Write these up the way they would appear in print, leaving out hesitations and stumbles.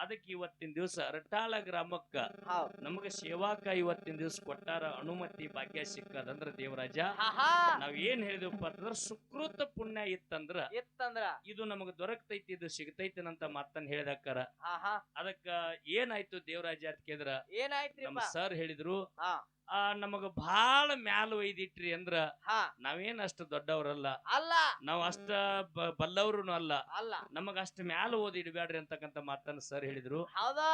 ಅದಕ್ಕೆ ಇವತ್ತಿನ ದಿವಸ ಅರಟಾಳ ಗ್ರಾಮಕ್ಕ ಹೌದ್ ನಮಗ ಸೇವಾಕ ಇವತ್ತಿನ ದಿವಸ ಕೊಟ್ಟಾರ ಅನುಮತಿ ಭಾಗ್ಯ ಸಿಕ್ಕದಂದ್ರ ದೇವರಾಜ ಆಹಾ ನಾವ್ ಏನ್ ಹೇಳಿದ್ವಪ್ಪ ಅಂತಂದ್ರ ಸುಕೃತ ಪುಣ್ಯ ಇತ್ತಂದ್ರ ಇತ್ತಂದ್ರ ಇದು ನಮಗ ದೊರಕತೈತಿ ಇದು ಸಿಗತೈತಿನಂತ ಮಾತನ್ನ ಹೇಳಿದಾಕಾರ ಆಹಾ ಅದಕ್ಕ ಏನಾಯ್ತು ದೇವರಾಜ ಅಂತ ಕೇಳಿದ್ರ ನಮ್ಮ ಏನಾಯ್ತ್ರಿಪ್ಪ ಸರ್ ಹೇಳಿದ್ರು ಹಾ ನಮಗ ಬಹಳ ಮ್ಯಾಲ ಒಯ್ದಿಟ್ರಿ ಅಂದ್ರ ಹಾ ನಾವೇನ್ ಅಷ್ಟು ದೊಡ್ಡವ್ರಲ್ಲ ಅಲ್ಲ ನಾವ್ ಅಷ್ಟ ಬಲ್ಲವ್ರು ಅಲ್ಲ ಅಲ್ಲ ನಮಗ ಅಷ್ಟ ಮ್ಯಾಲ ಓದಿ ಇಡಬೇಡ್ರಿ ಅಂತಕ್ಕಂತ ಮಾತನ್ನ ಸರ್ ಹೇಳಿದ್ರು ಹೌದಾ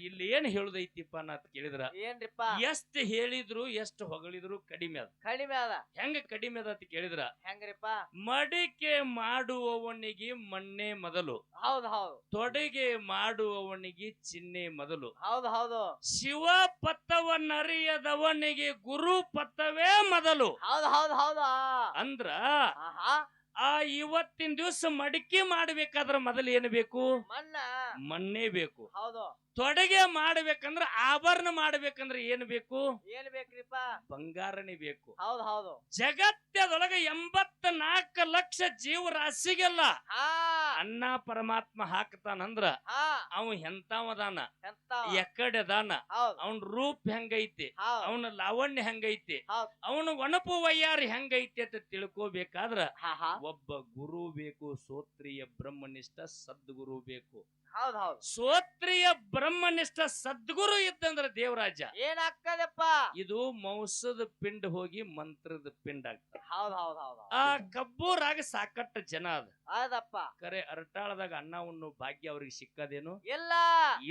ಇಲ್ಲಿ ಏನ್ ಹೇಳುದೈತಿಪ್ಪ ಅಂತ ಕೇಳಿದ್ರ ಏನ್ರಿಪ್ಪ ಎಷ್ಟ್ ಹೇಳಿದ್ರು ಎಷ್ಟ್ ಹೊಗಳಿದ್ರು ಕಡಿಮೆ ಅದ ಕಡಿಮೆ ಅದ ಹೆಂಗ ಕಡಿಮೆ ಅದ ಅಂತ ಕೇಳಿದ್ರ ಹೆಂಗ್ರಿಪ್ಪ ಮಡಿಕೆ ಮಾಡುವವನಿಗೆ ಮಣ್ಣೆ ಮೊದಲು ಹೌದ್ ಹೌದು ತೊಡೆಗೆ ಮಾಡುವವನಿಗೆ ಚಿಹ್ನೆ ಮೊದಲು ಹೌದು ಹೌದು ಶಿವ ಪಥವನ್ನರಿಯದವನಿಗೆ ಗುರು ಪಥವೇ ಮೊದಲು ಹೌದು ಹೌದು ಹೌದಾ ಅಂದ್ರ ಆಹಾ ಇವತ್ತಿನ ದಿವಸ ಮಡಿಕೆ ಮಾಡ್ಬೇಕಾದ್ರ ಮೊದಲು ಏನು ಬೇಕು ಮಣ್ಣ ಮಣ್ಣೇ ಬೇಕು ಹೌದು ತೊಡೆಗೆ ಮಾಡ್ಬೇಕಂದ್ರ ಆಭರಣ ಮಾಡ್ಬೇಕಂದ್ರ ಏನ್ ಬೇಕು ಏನ್ ಬೇಕ್ರಿಪ್ಪ ಬಂಗಾರನೇ ಬೇಕು ಹೌದು ಹೌದು ಜಗತ್ತದೊಳಗ 84 ಲಕ್ಷ ಜೀವರಾಶಿಗೆಲ್ಲ ಹಾ ಅನ್ನ ಪರಮಾತ್ಮ ಹಾಕ್ತಾನಂದ್ರ ಹಾ ಅವ ಎಂತಾವದಾನ ಎಂತ ಎಕ್ಕಡೆದಾನ ಹೌದು ಅವನ ರೂಪ ಹೆಂಗೈತಿ ಹೌದು ಅವನ ಲಾವಣ್ಯ ಹೆಂಗೈತಿ ಹೌದು ಅವನ ಒಣಪು ವಯ್ಯಾರಿ ಹೆಂಗೈತಿ ಅಂತ ತಿಳ್ಕೋಬೇಕಾದ್ರ ಹಾ ಹಾ ಒಬ್ಬ ಗುರು ಬೇಕು ಸೋತ್ರಿಯ ಬ್ರಹ್ಮನಿಷ್ಠ ಸದ್ಗುರು ಬೇಕು ಹೌದು ಹೌದು ಸೋತ್ರಿಯ ಬ್ರಹ್ಮನಿಷ್ಠ ಸದ್ಗುರು ಇದ್ದಂದ್ರ ದೇವರಾಜ ಏನಾಗ್ತದಪ್ಪ ಇದು ಮೌಸದ ಪಿಂಡ್ ಹೋಗಿ ಮಂತ್ರದ ಪಿಂಡ್ ಆಗ್ತದ ಹೌದು ಹೌದು ಹೌದು ಆ ಕಬ್ಬೂರಾಗ ಸಾಕಷ್ಟು ಜನ ಅದ ಹೌದಪ್ಪ ಕರೆ ಅರಟಾಳದಾಗ ಅನ್ನ ಉಣ್ಣು ಭಾಗ್ಯ ಅವ್ರಿಗೆ ಸಿಕ್ಕದೇನು ಇಲ್ಲ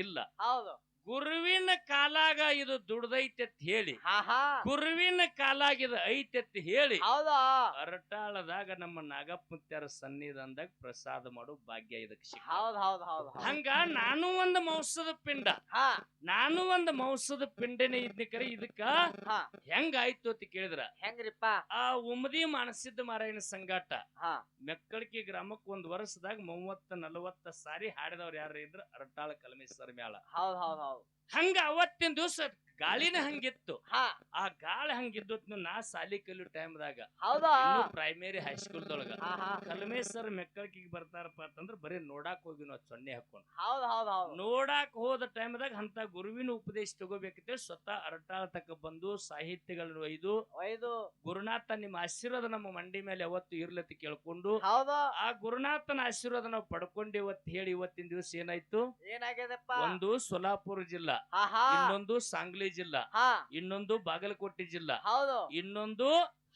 ಇಲ್ಲ ಹೌದು ಗುರುವಿನ ಕಾಲಾಗ ಇದು ದುಡ್ದೈತೆ ಅಂತ ಹೇಳಿ ಹಾ ಹಾ ಗುರುವಿನ ಕಾಲಾಗ ಇದು ಐತೆ ಅಂತ ಹೇಳಿ ಹೌದಾ ಅರಟಾಳದಾಗ ನಮ್ಮ ನಾಗಪ್ಪತ್ಯರ ಸನ್ನಿಧಾನದಾಗ ಪ್ರಸಾದ ಮಾಡೋ ಭಾಗ್ಯ ಇದಕ್ಕೆ ಸಿಕ್ಕ ಹೌದು ಹೌದು ಹೌದು ಹಂಗ ನಾನು ಒಂದು ಮೌಸದ ಪಿಂಡ ಹಾ ನಾನು ಒಂದು ಮೌಸದ ಪಿಂಡನೇ ಇದ್ನಿ ಕರೆ ಇದಕ್ಕ ಹಾ ಹೆಂಗಾಯ್ತು ಅಂತ ಕೇಳಿದ್ರ ಹೆಂಗ್ರಿಪ್ಪ ಆ ಉಮದಿ ಮಾನಸಿದ್ದ ಮಾರಾಯಣ ಸಂಗಾಟ ಹಾ ಮೆಕ್ಕಳಿಕೆ ಗ್ರಾಮಕ್ಕೆ ಒಂದ್ ವರ್ಷದಾಗ 30-40 ಸಾರಿ ಹಾಡಿದವ್ರು ಯಾರು ಇದ್ರ ಅರಟಾಳ ಕಲಮೇಶ್ವರ ಮ್ಯಾಳ ಹೌದು ಹೌದು ಹೌದು ಹಂಗ ಅವತ್ತಿನ ದಿವಸ ಗಾಳಿನ ಹಂಗಿತ್ತು ಹಾ ಆ ಗಾಳಿ ಹಂಗಿದ್ದು ನಾ ಸಾಲಿ ಕಲಿಯೋ ಟೈಮ್ದಾಗ ಹೌದಾ ಪ್ರೈಮರಿ ಹೈಸ್ಕೂಲ್ದೊಳಗ ಹಾ ಹಾ ಕಲಮೇಶ್ವರ ಮೆಕ್ಕಳಿಗೆ ಬರ್ತಾರಪ್ಪ ಅಂತಂದ್ರ ಬರೀ ನೋಡಾಕ್ ಹೋಗಿ ನಾವು ಸೊನ್ನೆ ಹಾಕೊಂಡು ಹೌದು ಹೌದು ಹೌದು ನೋಡಾಕ್ ಹೋದ ಟೈಮ್ದಾಗ ಅಂತ ಗುರುವಿನ ಉಪದೇಶ ತಗೋಬೇಕಿದ್ರೆ ಸ್ವತಃ ಅರಟಾಳ ತಕ್ಕ ಬಂದು ಸಾಹಿತ್ಯಗಳನ್ನ ಒಯ್ದು ಒಯ್ದು ಗುರುನಾಥ ನಿಮ್ಮ ಆಶೀರ್ವಾದ ನಮ್ಮ ಮಂಡಿ ಮೇಲೆ ಯಾವತ್ತು ಇರ್ಲತಿ ಕೇಳ್ಕೊಂಡು ಹೌದು ಆ ಗುರುನಾಥನ ಆಶೀರ್ವಾದ ನಾವು ಪಡ್ಕೊಂಡು ಇವತ್ತು ಹೇಳಿ ಇವತ್ತಿನ ದಿವಸ ಏನಾಯ್ತು ಏನಾಗ್ಯದಪ್ಪ ಒಂದು ಸೊಲಾಪುರ ಜಿಲ್ಲಾ ಹಾ ಹಾ ಇನ್ನೊಂದು ಸಾಂಗ್ಲಿ ಜಿಲ್ಲಾ ಹಾ ಇನ್ನೊಂದು ಬಾಗಲಕೋಟೆ ಜಿಲ್ಲಾ ಹೌದು ಇನ್ನೊಂದು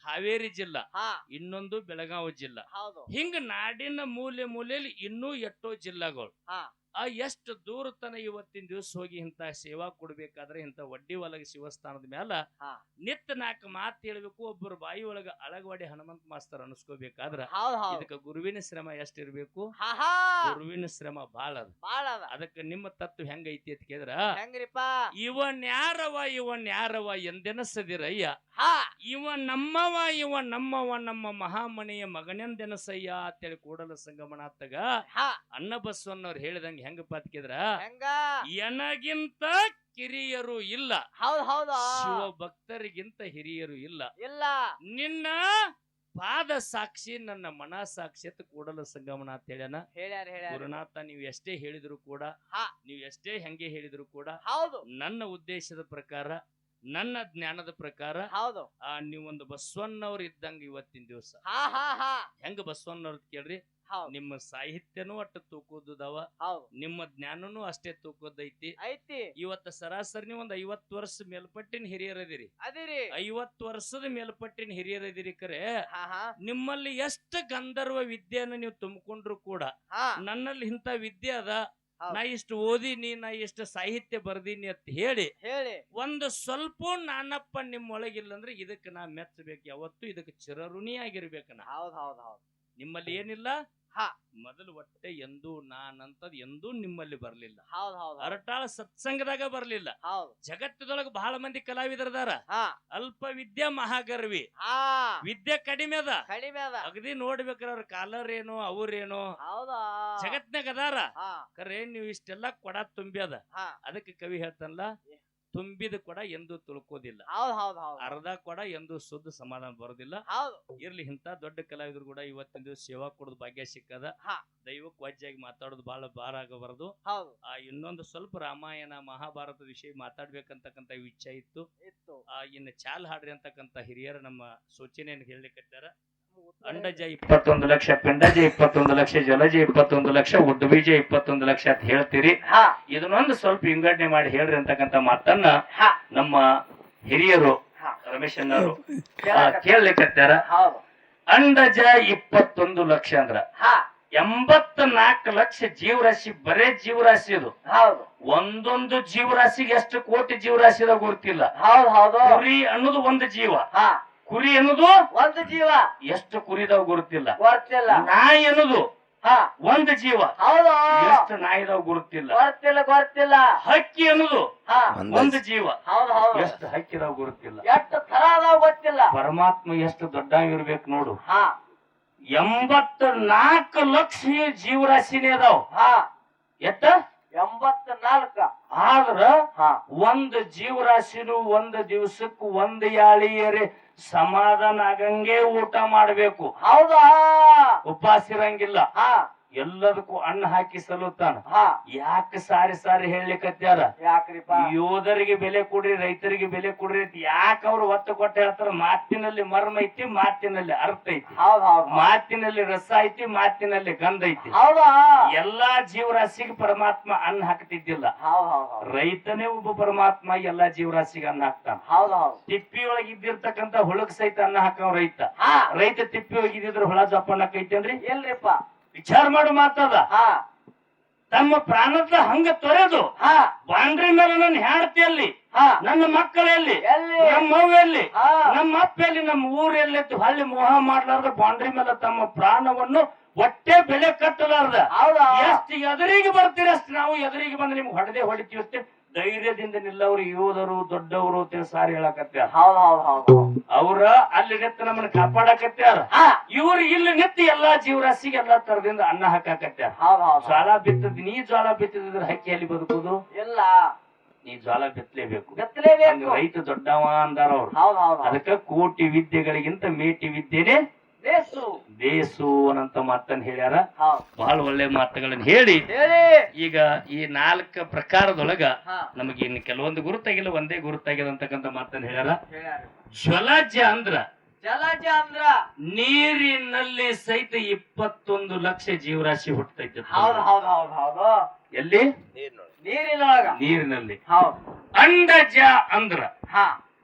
ಹಾವೇರಿ ಜಿಲ್ಲಾ ಹಾ ಇನ್ನೊಂದು ಬೆಳಗಾವಿ ಜಿಲ್ಲಾ ಹೌದು ಹಿಂಗ ನಾಡಿನ ಮೂಲೆಯಲ್ಲಿ ಇನ್ನೂ ಎಷ್ಟೋ ಜಿಲ್ಲಾಗಳು ಹಾ ಎಷ್ಟು ದೂರ ತನ ಇವತ್ತಿನ ದಿವಸ ಹೋಗಿ ಇಂತ ಸೇವಾ ಕೊಡ್ಬೇಕಾದ್ರೆ ಇಂತ ವಡ್ಡಿ ಒಳಗ ಶಿವಸ್ಥಾನದ ಮ್ಯಾಲ ಹಾ ನಿತ್ತ 4 ಮಾತು ಹೇಳ್ಬೇಕು ಒಬ್ಬರು ಬಾಯಿ ಒಳಗ ಅಳಗವಾಡಿ ಹನುಮಂತ ಮಾಸ್ತರ್ ಅನ್ಸ್ಕೋಬೇಕಾದ್ರ ಹೌದು ಹೌದು ಇದಕ್ಕ ಗುರುವಿನ ಶ್ರಮ ಎಷ್ಟಿರ್ಬೇಕು ಹಾ ಹಾ ಗುರುವಿನ ಶ್ರಮ ಬಾಳ ಅದ ಬಾಳ ಅದ ಅದಕ್ಕ ನಿಮ್ಮ ತತ್ವ ಹೆಂಗೈತಿ ಅಂತ ಕೇಳಿದ್ರ ಹೆಂಗ್ರಿಪ್ಪ ಇವನ್ ಯಾರವ ಎಂದೆನಸದಿರಯ್ಯ ಹಾ ಇವ ನಮ್ಮವ ನಮ್ಮ ಮಹಾಮನೆಯ ಮಗನೆಂದೆನಸಯ್ಯ ಅಂತೇಳಿ ಕೂಡಲ ಸಂಗಮನಾಥಗ ಹಾ ಅನ್ನ ಬಸವಣ್ಣವ್ರು ಹೇಳಿದಂಗ ಹೆಂಗಪ್ಪ ಅಂತ ಕೇಳಿದ್ರ ಹೆಂಗ ಎನಗಿಂತ ಕಿರಿಯರು ಇಲ್ಲ ಹೌದು ಹೌದು ಶಿವ ಭಕ್ತರಿಗಿಂತ ಹಿರಿಯರು ಇಲ್ಲ ಇಲ್ಲ ನಿನ್ನ ಪಾದ ಸಾಕ್ಷಿ ನನ್ನ ಮನ ಸಾಕ್ಷಿ ಅಂತ ಕೂಡಲ ಸಂಗಮನಾಥ ಹೇಳ್ಯಾನ ಹೇಳ್ಯಾರ ಗುರುನಾಥ ನೀವು ಎಷ್ಟೇ ಹೇಳಿದ್ರು ಕೂಡ ಹಾ ನೀವು ಎಷ್ಟೇ ಹೆಂಗೆ ಹೇಳಿದ್ರು ಕೂಡ ಹೌದು ನನ್ನ ಉದ್ದೇಶದ ಪ್ರಕಾರ ನನ್ನ ಜ್ಞಾನದ ಪ್ರಕಾರ ಹೌದು ನೀವೊಂದು ಬಸವಣ್ಣವ್ರು ಇದ್ದಂಗ ಇವತ್ತಿನ ದಿವಸ ಹಾ ಹಾ ಹಾ ಹೆಂಗ ಬಸವಣ್ಣವ್ರ ಕೇಳ್ರಿ ಹೌದು ನಿಮ್ಮ ಸಾಹಿತ್ಯನೂ ಅಷ್ಟು ತೂಕೋದವ ಹೌದು ನಿಮ್ಮ ಜ್ಞಾನನೂ ಅಷ್ಟೇ ತೂಕೋದೈತಿ ಐತಿ ಇವತ್ತ ಸರಾಸರಿ ನೀವು ಒಂದ್ 50 ವರ್ಷ ಮೇಲ್ಪಟ್ಟಿನ ಹಿರಿಯರದಿರಿ ಅದಿರಿ 50 ವರ್ಷದ ಮೇಲ್ಪಟ್ಟಿನ ಹಿರಿಯರದಿರಿ ಕರೆ ಹಾ ಹಾ ನಿಮ್ಮಲ್ಲಿ ಎಷ್ಟು ಗಂಧರ್ವ ವಿದ್ಯೆಯನ್ನು ನೀವು ತುಂಬಿಕೊಂಡ್ರು ಕೂಡ ಹಾ ನನ್ನಲ್ಲಿ ಇಂಥ ವಿದ್ಯೆ ಅದ ಹೌದು. ನಾ ಇಷ್ಟು ಓದಿನಿ ನಾ ಇಷ್ಟು ಸಾಹಿತ್ಯ ಬರ್ದೀನಿ ಅಂತ ಹೇಳಿ ಹೇಳಿ ಒಂದು ಸ್ವಲ್ಪ ನಾನಪ್ಪ ನಿಮ್ಮೊಳಗಿಲ್ಲ ಅಂದ್ರೆ ಇದಕ್ಕೆ ನಾ ಮೆಚ್ಚಬೇಕು ಯಾವತ್ತು ಇದಕ್ಕೆ ಚಿರಋಣಿ ಆಗಿರ್ಬೇಕನ ಹೌದು ಹೌದು ಹೌದು ನಿಮ್ಮಲ್ಲಿ ಏನಿಲ್ಲ ಹಾ ಮೊದಲು ಒಟ್ಟೆ ಎಂದೂ ನಾನಂತದ್ ಎಂದೂ ನಿಮ್ಮಲ್ಲಿ ಬರ್ಲಿಲ್ಲ ಹೌದು ಹೌದು ಅರಟಾಳ ಸತ್ಸಂಗದಾಗ ಬರ್ಲಿಲ್ಲ ಹೌದು ಜಗತ್ತದೊಳಗ ಬಹಳ ಮಂದಿ ಕಲಾವಿದರದಾರ ಹಾ ಅಲ್ಪ ವಿದ್ಯಾ ಮಹಾಗರ್ವಿ ಹಾ ವಿದ್ಯೆ ಕಡಿಮೆ ಅದ ಕಡಿಮೆ ಅದ ಅಗದಿ ನೋಡ್ಬೇಕ್ರ ಅವ್ರ ಕಾಲರ್ ಏನು ಅವ್ರೇನು ಹೌದಾ ಜಗತ್ನಾಗ ಅದಾರ ಹಾ ಕರೆ ನೀವು ಇಷ್ಟೆಲ್ಲಾ ಕೊಡ ತುಂಬಿ ಅದ ಹಾ ಅದಕ್ಕೆ ಕವಿ ಹೇಳ್ತಾನಲ್ಲ ತುಂಬಿದ ಕೊಡ ಎಂದು ತುಳ್ಕೋದಿಲ್ಲ, ಹೌದ್ ಹೌದ್ ಹೌದ್ ಅರ್ಧ ಕೊಡ ಎಂದು ಶುದ್ಧ ಸಮಾಧಾನ ಬರೋದಿಲ್ಲ. ಹೌದು ಇರ್ಲಿ ಇಂಥ ದೊಡ್ಡ ಕಲಾವಿದರು ಕೂಡ ಇವತ್ತಿನ ದಿವಸ ಸೇವಾ ಕೊಡೋದು ಭಾಗ್ಯ ಸಿಕ್ಕದ. ಹಾ. ದೈವಕ್ಕೆ ವಜ್ಜಾಗಿ ಮಾತಾಡೋದು ಬಹಳ ಭಾರ ಆಗಬಾರದು. ಹೌದು ಇನ್ನೊಂದು ಸ್ವಲ್ಪ ರಾಮಾಯಣ ಮಹಾಭಾರತದ ವಿಷಯ ಮಾತಾಡ್ಬೇಕಂತಕ್ಕಂತ ಇಚ್ಛೆ ಇತ್ತು. ಇನ್ನು ಚಾಲ್ ಹಾಡ್ರಿ ಅಂತಕ್ಕಂತ ಹಿರಿಯರು ನಮ್ಮ ಸೂಚನೆಯನ್ನು ಹೇಳಲಿಕ್ಕಿದ್ದಾರೆ. ಅಂಡಜ 21 ಲಕ್ಷ, ಪಿಂಡಜ 21 ಲಕ್ಷ, ಜಲಜ 21 ಲಕ್ಷ, ಉದ್ಬೀಜ 21 ಲಕ್ಷ ಅಂತ ಹೇಳ್ತೀರಿ. ಹಾ. ಇದನ್ನೊಂದು ಸ್ವಲ್ಪ ವಿಂಗಡಣೆ ಮಾಡಿ ಹೇಳ್ರಿ ಅಂತಕ್ಕಂತ ಮಾತನ್ನ ಹಾ. ನಮ್ಮ ಹಿರಿಯರು ಹಾ. ರಮೇಶ್ ಅಣ್ಣರು ಕೇಳಲಿಕ್ಕತ್ತಾರ. ಹೌದು ಅಂಡಜ 21 ಲಕ್ಷ ಅಂದ್ರ ಹಾ. 84 ಲಕ್ಷ ಜೀವರಾಶಿ, ಬರೇ ಜೀವರಾಶಿ ಅದು. ಹೌದು ಒಂದೊಂದು ಜೀವರಾಶಿಗೆ ಎಷ್ಟು ಕೋಟಿ ಜೀವರಾಶಿ ಅದ ಗೊತ್ತಿಲ್ಲ. ಹೌದ್ ಹೌದು ಕುರಿ ಅನ್ನೋದು ಒಂದು ಜೀವ, ಹಾ. ಕುರಿ ಅನ್ನೋದು ಒಂದು ಜೀವ, ಎಷ್ಟು ಕುರಿದಾವ್ ಗುರುತಿಲ್ಲ. ಗೊತ್ತಿಲ್ಲ. ನಾಯಿ ಅನ್ನೋದು ಹಾ. ಒಂದು ಜೀವ, ಹೌದು ಎಷ್ಟು ನಾಯಿದಾವ್ ಗುರುತಿಲ್ಲ. ಗೊತ್ತಿಲ್ಲ. ಹಕ್ಕಿ ಅನ್ನೋದು ಹಾ. ಒಂದು ಜೀವ, ಹೌದು ಹೌದು ಎಷ್ಟು ಹಕ್ಕಿದಾವ್ ಗುರುತಿಲ್ಲ. ಎಷ್ಟು ತರ ಅದಾವ ಗೊತ್ತಿಲ್ಲ. ಪರಮಾತ್ಮ ಎಷ್ಟು ದೊಡ್ಡಾಗಿರ್ಬೇಕು ನೋಡು. ಹಾ. 84 ಲಕ್ಷ ಜೀವರಾಶಿನೇ ಅದಾವ. ಹಾ. ಎತ್ತ 84. ಆದ್ರ ಹಾ. ಒಂದು ಜೀವರಾಶಿನು ಒಂದು ದಿವಸಕ್ಕೆ ಒಂದು ಯಾಳಿಯರೆ ಸಮಾಧಾನ ಆಗಂಗೆ ಊಟ ಮಾಡ್ಬೇಕು. ಹೌದಾ. ಉಪವಾಸ ಇರಂಗಿಲ್ಲ. ಹಾ. ಎಲ್ಲದಕ್ಕೂ ಅನ್ನ ಹಾಕಿ ಸಲುತ್ತಾನ. ಹಾ. ಯಾಕೆ ಸಾರಿ ಸಾರಿ ಹೇಳಲಿಕ್ಕತ್ಯಾರ? ಯಾಕ್ರಿಪ್ಪ? ಯೋಧರಿಗೆ ಬೆಲೆ ಕೊಡ್ರಿ, ರೈತರಿಗೆ ಬೆಲೆ ಕೊಡ್ರಿ ಅಂತ ಯಾಕೆ ಅವ್ರು ಒತ್ತು ಕೊಟ್ಟು ಹೇಳ್ತಾರ? ಮಾತಿನಲ್ಲಿ ಮರ್ಮ ಐತಿ, ಮಾತಿನಲ್ಲಿ ಅರ್ಥ ಐತಿ, ಹೌದ್ ಹೌದ್ ಮಾತಿನಲ್ಲಿ ರಸ ಐತಿ, ಮಾತಿನಲ್ಲಿ ಗಂಧ ಐತಿ. ಹೌದಾ. ಎಲ್ಲಾ ಜೀವರಾಶಿಗೆ ಪರಮಾತ್ಮ ಅನ್ನ ಹಾಕ್ತಿದ್ದಿಲ್ಲ. ಹೌದ್ ಹೌದ್ ರೈತನೇ ಒಬ್ಬ ಪರಮಾತ್ಮ ಎಲ್ಲಾ ಜೀವರಾಶಿಗೆ ಅನ್ನ ಹಾಕ್ತಾನ. ಹೌದ್ ಹೌದ್ ತಿಪ್ಪಿಯೊಳಗೆ ಇದ್ದಿರ್ತಕ್ಕಂತ ಹುಳಕ್ ಸಹಿತ ಅನ್ನ ಹಾಕವ್ ರೈತ. ಹಾ. ರೈತ ತಿಪ್ಪಿಯೊಳಗೆ ಇದ್ದಿದ್ರೆ ಹುಳ ಜಪ್ಪಣ್ಣಕೈತಿ ಅಂದ್ರಿ? ಎಲ್ರಿಪ್ಪ? ವಿಚಾರ ಮಾಡು ಮಾತದ. ಹಾ. ತಮ್ಮ ಪ್ರಾಣದ ಹಂಗ ತೊರೆದು ಹಾ. ಬಾಂಡ್ರಿ ಮೇಲೆ ನನ್ನ ಹೆಂಡತಿಯಲ್ಲಿ, ಹಾ. ನನ್ನ ಮಕ್ಕಳಲ್ಲಿ, ಎಲ್ಲಿ? ನಮ್ಮ ಅವ್ವಲ್ಲಿ, ಹಾ. ನಮ್ಮ ಅಪ್ಪಲ್ಲಿ, ನಮ್ಮ ಊರಲ್ಲಿ ಹಳ್ಳಿ ಮೋಹ ಮಾಡ್ಲಾರ್ದ ಬಾಂಡ್ರಿ ಮೇಲೆ ತಮ್ಮ ಪ್ರಾಣವನ್ನು ಒಟ್ಟೆ ಬೆಲೆ ಕಟ್ಟಲಾರ್ದ ಹೌದಾ. ಎಷ್ಟು ಎದುರಿಗೆ ಬರ್ತೀರ ಅಷ್ಟು ನಾವು ಎದುರಿಗೆ ಬಂದು ನಿಮ್ಗೆ ಹೊಡೆದೇ ಹೊಡಿತೀವಷ್ಟೇ. ಧೈರ್ಯದಿಂದ ನಿಲ್ಲವರು ಯೋಧರು ದೊಡ್ಡವರು ಅಂತ ಸಾರಿ ಹೇಳಕತ್ಯಾರ. ಹೌದ್ ಹೌದ್ ಹೌದ್ ಅವ್ರ ಅಲ್ಲಿ ನಿಂತು ನಮ್ಮನ್ನ ಕಾಪಾಡಕತ್ಯಾರ. ಹಾ. ಇವ್ರು ಇಲ್ಲಿ ನಿಂತು ಎಲ್ಲಾ ಜೀವರಾಶಿಗೆ ಎಲ್ಲಾ ತರದಿಂದ ಅನ್ನ ಹಾಕಾಕತ್ಯಾರ. ಹೌದ್ ಹೌದ್ ಜ್ವಾಳ ಬಿತ್ತದ, ನೀ ಜ್ವಾಳ ಬಿತ್ತಿದ್ರೆ ಹಕ್ಕಿಯಲ್ಲಿ ಬದುಕುದು ಇಲ್ಲ. ನೀ ಜ್ವಾಳ ಬಿತ್ತಲೇಬೇಕು. ಗತ್ತಲೇಬೇಕು. ರೈತ ದೊಡ್ಡವ ಅಂದಾರ ಅವ್ರು. ಹೌದ್ ಹೌದ್ ಅದಕ್ಕ ಕೋಟಿ ವಿದ್ಯೆಗಳಿಗಿಂತ ಮೇಟಿ ವಿದ್ಯೆನೆ ದೇಸು ದೇಸು ಅನ್ನಂತ ಮಾತನ್ನ ಹೇಳ್ಯಾರ. ಹೌದ್ ಬಹಳ ಒಳ್ಳೆ ಮಾತುಗಳನ್ನ ಹೇಳಿ ಹೇಳಿ. ಈಗ ಈ 4 ಪ್ರಕಾರದೊಳಗ ಹಾ. ನಮಗೆ ಇನ್ನು ಕೆಲವೊಂದು ಗುರುತಾಗಿಲ್ಲ, ಒಂದೇ ಗುರುತಾಗಿದೆ ಅಂತಕ್ಕಂಥ ಮಾತನ್ನ ಹೇಳ್ಯಾರ. ಹೇಳ್ಯಾರ. ಜ್ವಲಜ ಅಂದ್ರ ಜಲಜ ಅಂದ್ರ ನೀರಿನಲ್ಲಿ ಸಹಿತ 21 ಲಕ್ಷ ಜೀವರಾಶಿ ಹುಟ್ಟತೈತಿ. ಹೌದ್ ಹೌದ್ ಹೌದ್ ಹೌದು. ಎಲ್ಲಿ? ನೀರಿನೊಳಗ. ನೀರಿನಲ್ಲಿ. ಹೌದ್. ಅಂಡಜ ಅಂದ್ರ ಹಾ.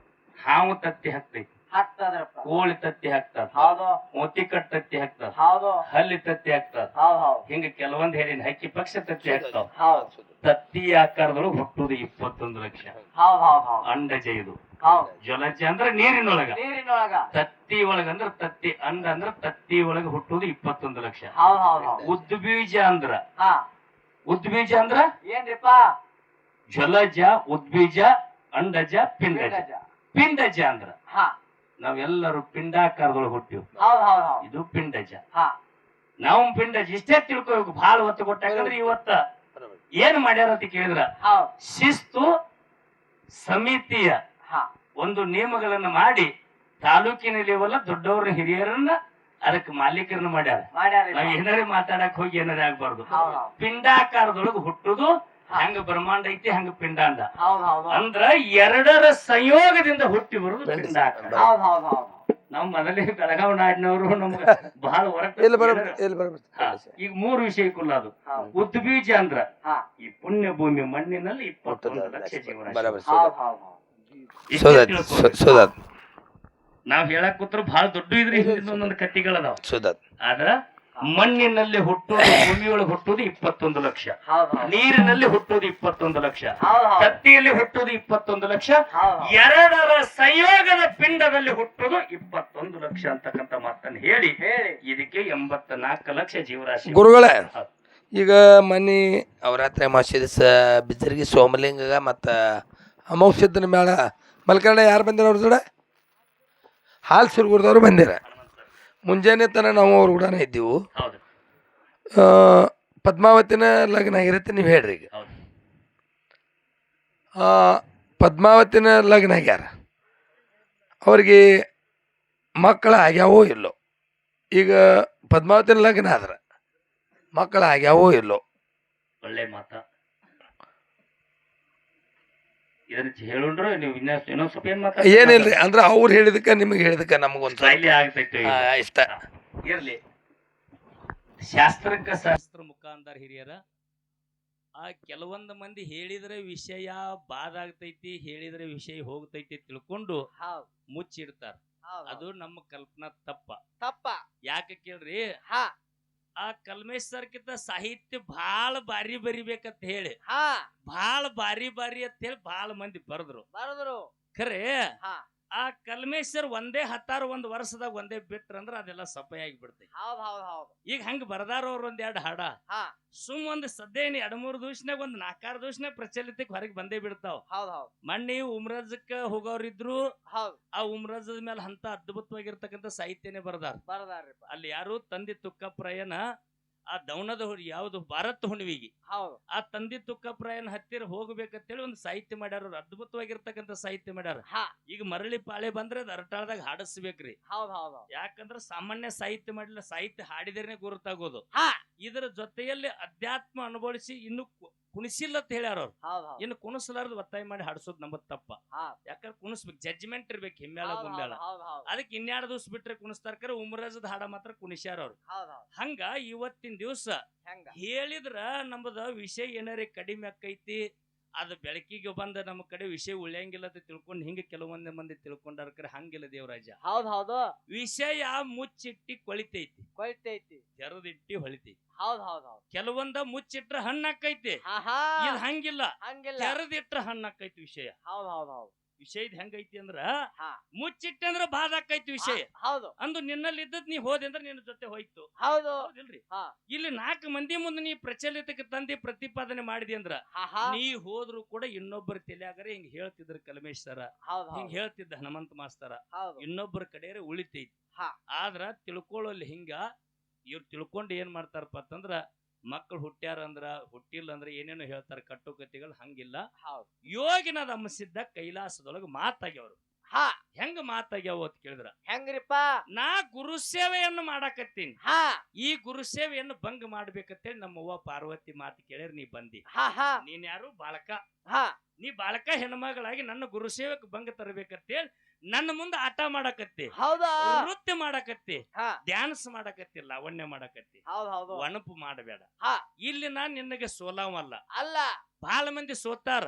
ಹಾವು ತತ್ತಿ ಹಾಕ್ತೈತಿ, ಹಾಕ್ತದ್ರಪ್ಪ. ಕೋಳಿ ತತ್ತಿ ಹಾಕ್ತದ, ಹೌದು ಮೋತಿಕಟ್ ತತ್ತಿ ಹಾಕ್ತದ, ಹೌದು ಹಲ್ಲಿ ತತ್ತಿ ಹಾಕ್ತದ. ಹೌದ್ ಹೌದ್ ಹಿಂಗ ಕೆಲವೊಂದ್ ಹೇಳಿನ ಹಕ್ಕಿ ಪಕ್ಷ ತತ್ತಿ ಹಾಕ್ತಾವ. ಹೌದ್ ತತ್ತಿ ಆಕಾರದೊಳಗೆ ಹುಟ್ಟುದು 21 ಲಕ್ಷ. ಹೌದ್ ಹೌದ್ ಹೌದ್ ಅಂಡಜ ಇದು. ಹೌದ್. ಜ್ವಲಜ ಅಂದ್ರ ನೀರಿನೊಳಗ, ನೀರಿನೊಳಗ. ತತ್ತಿ ಒಳಗಂದ್ರ ತತ್ತಿ ಅಂಡ ಅಂದ್ರ ತತ್ತಿ ಒಳಗ ಹುಟ್ಟುದು 21 ಲಕ್ಷ. ಹೌದ್ ಹೌದ್ ಹೌದ್. ಉದ್ಬೀಜ ಅಂದ್ರ, ಹಾ. ಉದ್ಬೀಜ ಅಂದ್ರ ಏನ್ರಿಪ್ಪ? ಜ್ವಲಜ, ಉದ್ಬೀಜ, ಅಂಡಜ, ಪಿಂಡಜ. ಪಿಂಡಜ. ಪಿಂಡಜ ಅಂದ್ರ ಹಾ. ನಾವೆಲ್ಲರೂ ಪಿಂಡಾಕಾರದೊಳಗೆ ಹುಟ್ಟಿವ್. ಹೌದ್ ಹೌದ್ ಹೌದ್. ಇದು ಪಿಂಡಜ. ಹಾ. ನಾವು ಪಿಂಡಜ ಇಷ್ಟೇ ತಿಳ್ಕೋಬೇಕು. ಬಹಳ ಒತ್ತು ಕೊಟ್ಟಾಕಂದ್ರೆ ಇವತ್ತ ಏನ್ ಮಾಡ್ಯಾರ ಅಂತ ಕೇಳಿದ್ರ, ಹೌದ್. ಶಿಸ್ತು ಸಮಿತಿಯ ಹಾ. ಒಂದು ನಿಯಮಗಳನ್ನ ಮಾಡಿ ತಾಲೂಕಿನ ಲೆವೆಲ್ ದೊಡ್ಡವ್ರ ಹಿರಿಯರನ್ನ ಅದಕ್ಕೆ ಮಾಲೀಕರನ್ನ ಮಾಡ್ಯಾರ. ಮಾಡ್ಯಾರಿ. ನಾವ್ ಏನಾರೇ ಮಾತಾಡಕ್ ಹೋಗಿ ಏನಾರೇ ಆಗ್ಬಾರ್ದು. ಹೌದ್ ಹೌದ್. ಪಿಂಡಾಕಾರದೊಳಗೆ ಹುಟ್ಟುದು ಹೆಂಗ ಬ್ರಹ್ಮಾಂಡ ಐತಿ ಹಂಗ ಪಿಂಡಾಂಡ ಹೌದ್ ಹೌದ್ ಹೌದ್. ಅಂದ್ರ ಎರಡರ ಸಂಯೋಗದಿಂದ ಹುಟ್ಟಿ ಬರುದು ಪಿಂಡಾಕಾರ. ಹೌದ್ ಹೌದ್ ಹೌದ್. ನಾವ್ ಮೊದಲೇ ಬೆಳಗಾವಿ ನಾಡಿನವರು ನಮ್ಗ ಬಹಳ ಹೊರಟ. ಈಗ 3 ವಿಷಯ ಕುಲ್ಲ ಅದು. ಹೌದ್. ಉದ್ಬೀಜ ಅಂದ್ರ ಹಾ. ಈ ಪುಣ್ಯ ಭೂಮಿ ಮಣ್ಣಿನಲ್ಲಿ 21 ಲಕ್ಷ ಜೀವರಾಶಿ. ಹೌದ್ ಹೌದ್ ಹೌದ್. ಇಷ್ಟೇ ತಿಳ್ಕೊಬೇಕು. ನಾವ್ ಹೇಳಕ್ ಕೂತ್ರ ಬಹಳ ದೊಡ್ಡ ಇದ್ರಿ ಹಿಂದಿನ ಒಂದೊಂದು ಕತ್ತಿಗಳದಾವ. ಆದ್ರ ಮಣ್ಣಿನಲ್ಲಿ ಹುಟ್ಟುವುದು, ಭೂಮಿಯೊಳಗೆ ಹುಟ್ಟುವುದು 21 ಲಕ್ಷ. ಹೌದ್ ಹೌದ್. ನೀರಿನಲ್ಲಿ ಹುಟ್ಟುವುದು 21 ಲಕ್ಷ. ಹೌದ್ ಹೌದ್. ಕತ್ತಿಯಲ್ಲಿ ಹುಟ್ಟುವುದು 21 ಲಕ್ಷ. ಹೌದ್ ಹೌದ್. ಎರಡರ ಸಂಯೋಗದ ಪಿಂಡದಲ್ಲಿ ಹುಟ್ಟುವುದು 21 ಲಕ್ಷ ಅಂತಕ್ಕಂಥ ಮಾತನ್ನು ಹೇಳಿ ಹೇಳಿ. ಇದಕ್ಕೆ 84 ಲಕ್ಷ ಜೀವರಾಶಿ. ಗುರುಗಳೇ, ಈಗ ಮನಿ ಅವರಾತ್ರಿ ಅಮಾವಾಸ್ಯೆ ದಿವಸ ಬಿಜರ್ಗಿ ಸೋಮಲಿಂಗ ಮತ್ತು ಅಮೌಷಧನ ಮೇಳ ಮಲ್ಕರ್ಣ ಯಾರು ಬಂದಿರ ಅವ್ರ ಜೋಡ? ಹಾಲು ಸುರ್ಗುರ್ದವ್ರು ಬಂದಿರ. ಮುಂಜಾನೆ ತನಕ ನಾವು ಅವ್ರ ಕೂಡ ಇದ್ದೀವು. ಹೌದು. ಪದ್ಮಾವತಿನ ಲಗ್ನ ಆಗಿರುತ್ತೆ ನೀವು ಹೇಳ್ರಿ. ಈಗ ಪದ್ಮಾವತಿನ ಲಗ್ನ ಆಗ್ಯಾರ, ಅವ್ರಿಗೆ ಮಕ್ಕಳು ಆಗ್ಯಾವೋ ಇಲ್ಲೋ. ಈಗ ಪದ್ಮಾವತಿನ ಲಗ್ನ ಆದ್ರೆ ಮಕ್ಕಳು ಆಗ್ಯಾವೋ ಇಲ್ಲೋ. ಒಳ್ಳೆ ಮಾತ. ಇದನ್ನ ಹೇಳುಂಡ್ರ ನೀವು ಇನ್ನೊಂದ್ ಸ್ವಲ್ಪ ಏನ್ ಮಾತಾಡ ಏನಿಲ್ರಿ, ಅಂದ್ರೆ ಅವ್ರು ಹೇಳಿದಕ್ಕೆ ನಿಮಗೆ ಹೇಳಿದಕ್ಕೆ ನಮಗೊಂದು ಆಗ್ತೈತೆ ಇಷ್ಟ. ಇರ್ಲಿ. ಶಾಸ್ತ್ರ ಮುಖಾಂತರ ಹಿರಿಯರ ಆ ಕೆಲವೊಂದು ಮಂದಿ ಹೇಳಿದ್ರೆ ವಿಷಯ ಬಾದ ಆಗ್ತೈತಿ, ಹೇಳಿದ್ರೆ ವಿಷಯ ಹೋಗ್ತೈತಿ ತಿಳ್ಕೊಂಡು ಮುಚ್ಚಿಡ್ತಾರ. ಅದು ನಮ್ಮ ಕಲ್ಪನಾ ತಪ್ಪ. ಯಾಕೆ ಕೇಳ್ರಿ, ಆ ಕಲ್ಮೇಶ್ ಸರ್ಕಿಂತ ಸಾಹಿತ್ಯ ಬಹಳ ಬಾರಿ ಬರಿಬೇಕಂತ ಹೇಳಿ ಬಹಳ ಬಾರಿ ಅಂತ ಹೇಳಿ ಬಹಳ ಮಂದಿ ಬರೆದ್ರು. ಖರೆ ಆ ಕಲ್ಮೇಶ್ವರ್ ಒಂದೇ 11 ವರ್ಷದಾಗ ಒಂದೇ ಬಿಟ್ರಂದ್ರ ಅದೆಲ್ಲ ಸಪಯಾಗಿ ಬಿಡ್ತೈತಿ. ಈಗ ಹಂಗ ಬರ್ದಾರ ಒಂದೆರಡು ಹಾಡ ಒಂದ್ ಸದ್ಯ 2-3 ದಿವಸನಾಗ ಒಂದ್ 4-6 ದಿವಸನಾಗ ಪ್ರಚಲಿತಕ್ಕೆ ಹೊರಗೆ ಬಂದೇ ಬಿಡ್ತಾವ. ಮಣ್ಣಿ ಉಮ್ರಾಜಕ್ಕ ಹೋಗೋರಿದ್ರು, ಆ ಉಮ್ರಾಜದ ಮೇಲೆ ಅಂತ ಅದ್ಭುತವಾಗಿರ್ತಕ್ಕಂಥ ಸಾಹಿತ್ಯನೇ ಬರ್ದಾರ. ಅಲ್ಲಿ ಯಾರು ತಂದೆ ತುಕ್ಕಪ್ರಾಯನ ಆ ದೌಣದ ಯಾವ್ದು ಭಾರತ್ ಹುಣ್ಣಿವಿಗೆ ಆ ತಂದೆ ತುಕ್ಕಪ್ರಾಯನ ಹತ್ತಿರ ಹೋಗ್ಬೇಕಂತೇಳಿ ಒಂದು ಸಾಹಿತ್ಯ ಮಾಡ್ಯಾರ. ಅದ್ಭುತವಾಗಿರ್ತಕ್ಕಂಥ ಸಾಹಿತ್ಯ ಮಾಡ್ಯಾರ. ಈಗ ಮರಳಿ ಪಾಳೆ ಬಂದ್ರೆ ಅದು ಅರಟಾಳದಾಗ ಹಾಡಿಸ್ಬೇಕ್ರಿ. ಯಾಕಂದ್ರೆ ಸಾಮಾನ್ಯ ಸಾಹಿತ್ಯ ಮಾಡಿಲ್ಲ, ಸಾಹಿತ್ಯ ಹಾಡಿದ್ರೇನೆ ಗುರುತಾಗೋದು. ಇದರ ಜೊತೆಯಲ್ಲಿ ಅಧ್ಯಾತ್ಮ ಅನುಭವಿಸಿ ಇನ್ನು ಕುಣಿಸಿಲ್ಲ ಅಂತ ಹೇಳ್ಯಾರ ಅವ್ರು. ಇನ್ನು ಕುಣಿಸಲಾರ್ದು ಒತ್ತಾಯ ಮಾಡಿ ಹಾಡಿಸೋದು ನಮ್ಮದ್ ತಪ್ಪ. ಯಾಕಂದ್ರೆ ಕುಣಿಸ್ಬೇಕು, ಜಡ್ಜ್ಮೆಂಟ್ ಇರ್ಬೇಕು, ಹಿಮ್ಮೇಳ ಗುಮ್ಮೇಳ. ಅದಕ್ಕೆ 2 ದಿವಸ ಬಿಟ್ರೆ ಕುಣಿಸ್ತಾರ. ಉಮ್ರಾಜದ ಹಾಡ ಮಾತ್ರ ಕುಣಿಸ್ಯಾರ ಅವ್ರು. ಹಂಗ ಇವತ್ತಿನ ದಿವಸ ಹೇಳಿದ್ರ ನಮ್ಮದ ವಿಷಯ ಏನಾರ ಕಡಿಮೆ ಆಕೈತಿ, ಅದು ಬೆಳಕಿಗೆ ಬಂದ ನಮ್ಮ ಕಡೆ ವಿಷಯ ಉಳಿಯಂಗಿಲ್ಲ ಅಂತ ತಿಳ್ಕೊಂಡು ಹಿಂಗ ಕೆಲವೊಂದು ಮಂದಿ ತಿಳ್ಕೊಂಡಾರ. ಹಂಗಿಲ್ಲ ದೇವರಾಜ. ವಿಷಯ ಮುಚ್ಚಿಟ್ಟಿ ಕೊಳಿತೈತಿ, ತೆರದಿಟ್ಟಿ ಹೊಳಿತೈತಿ. ಕೆಲವೊಂದ ಮುಚ್ಚಿಟ್ರ ಹಣ್ಣಾಕೈತಿ, ಇದು ಹಂಗಿಲ್ಲ, ತೆರದಿಟ್ರ ಹಣ್ಣಾಕೈತಿ ವಿಷಯ. ವಿಷಯದ ಹೆಂಗೈತಿ ಅಂದ್ರ ಮುಚ್ಚಿಟ್ಟೆ ಅಂದ್ರ ಬಾದ ಆಕೈತಿ ವಿಷಯ. ಅಂದು ನಿನ್ನಲ್ಲಿ ಇದ್ದದ್ ನೀ ಹೋದೆ ಅಂದ್ರ ನಿನ್ನ ಜೊತೆ ಹೋಯ್ತು. ಹೌದಿಲ್ರಿ? ಇಲ್ಲಿ 4 ಮಂದಿ ಮುಂದೆ ನೀ ಪ್ರಚಲಿತಕ್ಕೆ ತಂದಿ ಪ್ರತಿಪಾದನೆ ಮಾಡಿದಿ ಅಂದ್ರ ನೀ ಹೋದ್ರು ಕೂಡ ಇನ್ನೊಬ್ಬರ ತಲೆಯಾಗರ ಹಿಂಗ್ ಹೇಳ್ತಿದ್ರ ಕಲ್ಮೇಶ್ ಸರ, ಹಿಂಗ್ ಹೇಳ್ತಿದ್ದ ಹನುಮಂತ ಮಾಸ್ತರ, ಇನ್ನೊಬ್ಬರ ಕಡೆ ಉಳಿತೈತಿ. ಆದ್ರ ತಿಳ್ಕೊಳ್ಳೋಲ್ಲಿ ಹಿಂಗ ಇವ್ರು ತಿಳ್ಕೊಂಡು ಏನ್ ಮಾಡ್ತಾರಪ್ಪ ಅಂತಂದ್ರ ಮಕ್ಕಳು ಹುಟ್ಟ್ಯಾರ ಅಂದ್ರ ಹುಟ್ಟಿಲ್ಲ ಅಂದ್ರ ಏನೇನು ಹೇಳ್ತಾರ ಕಟ್ಟುಕತೆಗಳು. ಹಂಗಿಲ್ಲ. ಯೋಗಿನಾದ ಅಂಶಿದ್ದ ಕೈಲಾಸದೊಳಗ ಮಾತಾಗ್ಯವ್ರು. ಹೆಂಗ ಮಾತಾಗ್ಯಾವ ಅಂತ ಕೇಳಿದ್ರ, ಹೆಂಗ್ರಿಪ್ಪ, ನಾ ಗುರುಸೇವೆಯನ್ನು ಮಾಡಾಕತ್ತೀನಿ, ಈ ಗುರುಸೇವೆಯನ್ನು ಭಂಗ ಮಾಡ್ಬೇಕಂತೇಳಿ ನಮ್ಮವ್ವ ಪಾರ್ವತಿ ಮಾತು ಕೇಳಿರ್ ನೀ ಬಂದಿ. ನೀನ್ ಯಾರು ಬಾಳಕ, ನೀ ಬಾಳಕ ಹೆಣ್ಮಗಳಾಗಿ ನನ್ನ ಗುರುಸೇವಕ್ಕೆ ಭಂಗ ತರಬೇಕಂತೇಳಿ ನನ್ನ ಮುಂದೆ ಆಟ ಮಾಡಕತ್ತಿ, ನೃತ್ಯ ಮಾಡಕತ್ತಿ, ಡ್ಯಾನ್ಸ್ ಮಾಡಕತ್ತಿ, ಲಾವಣ್ಯ ಮಾಡಕತ್ತಿ. ಒಣಪು ಮಾಡಬೇಡ. ಇಲ್ಲಿ ನಾನ್ ನಿನಗೆ ಸೋಲಾವಲ್ಲ. ಬಹಳ ಮಂದಿ ಸೋತಾರ.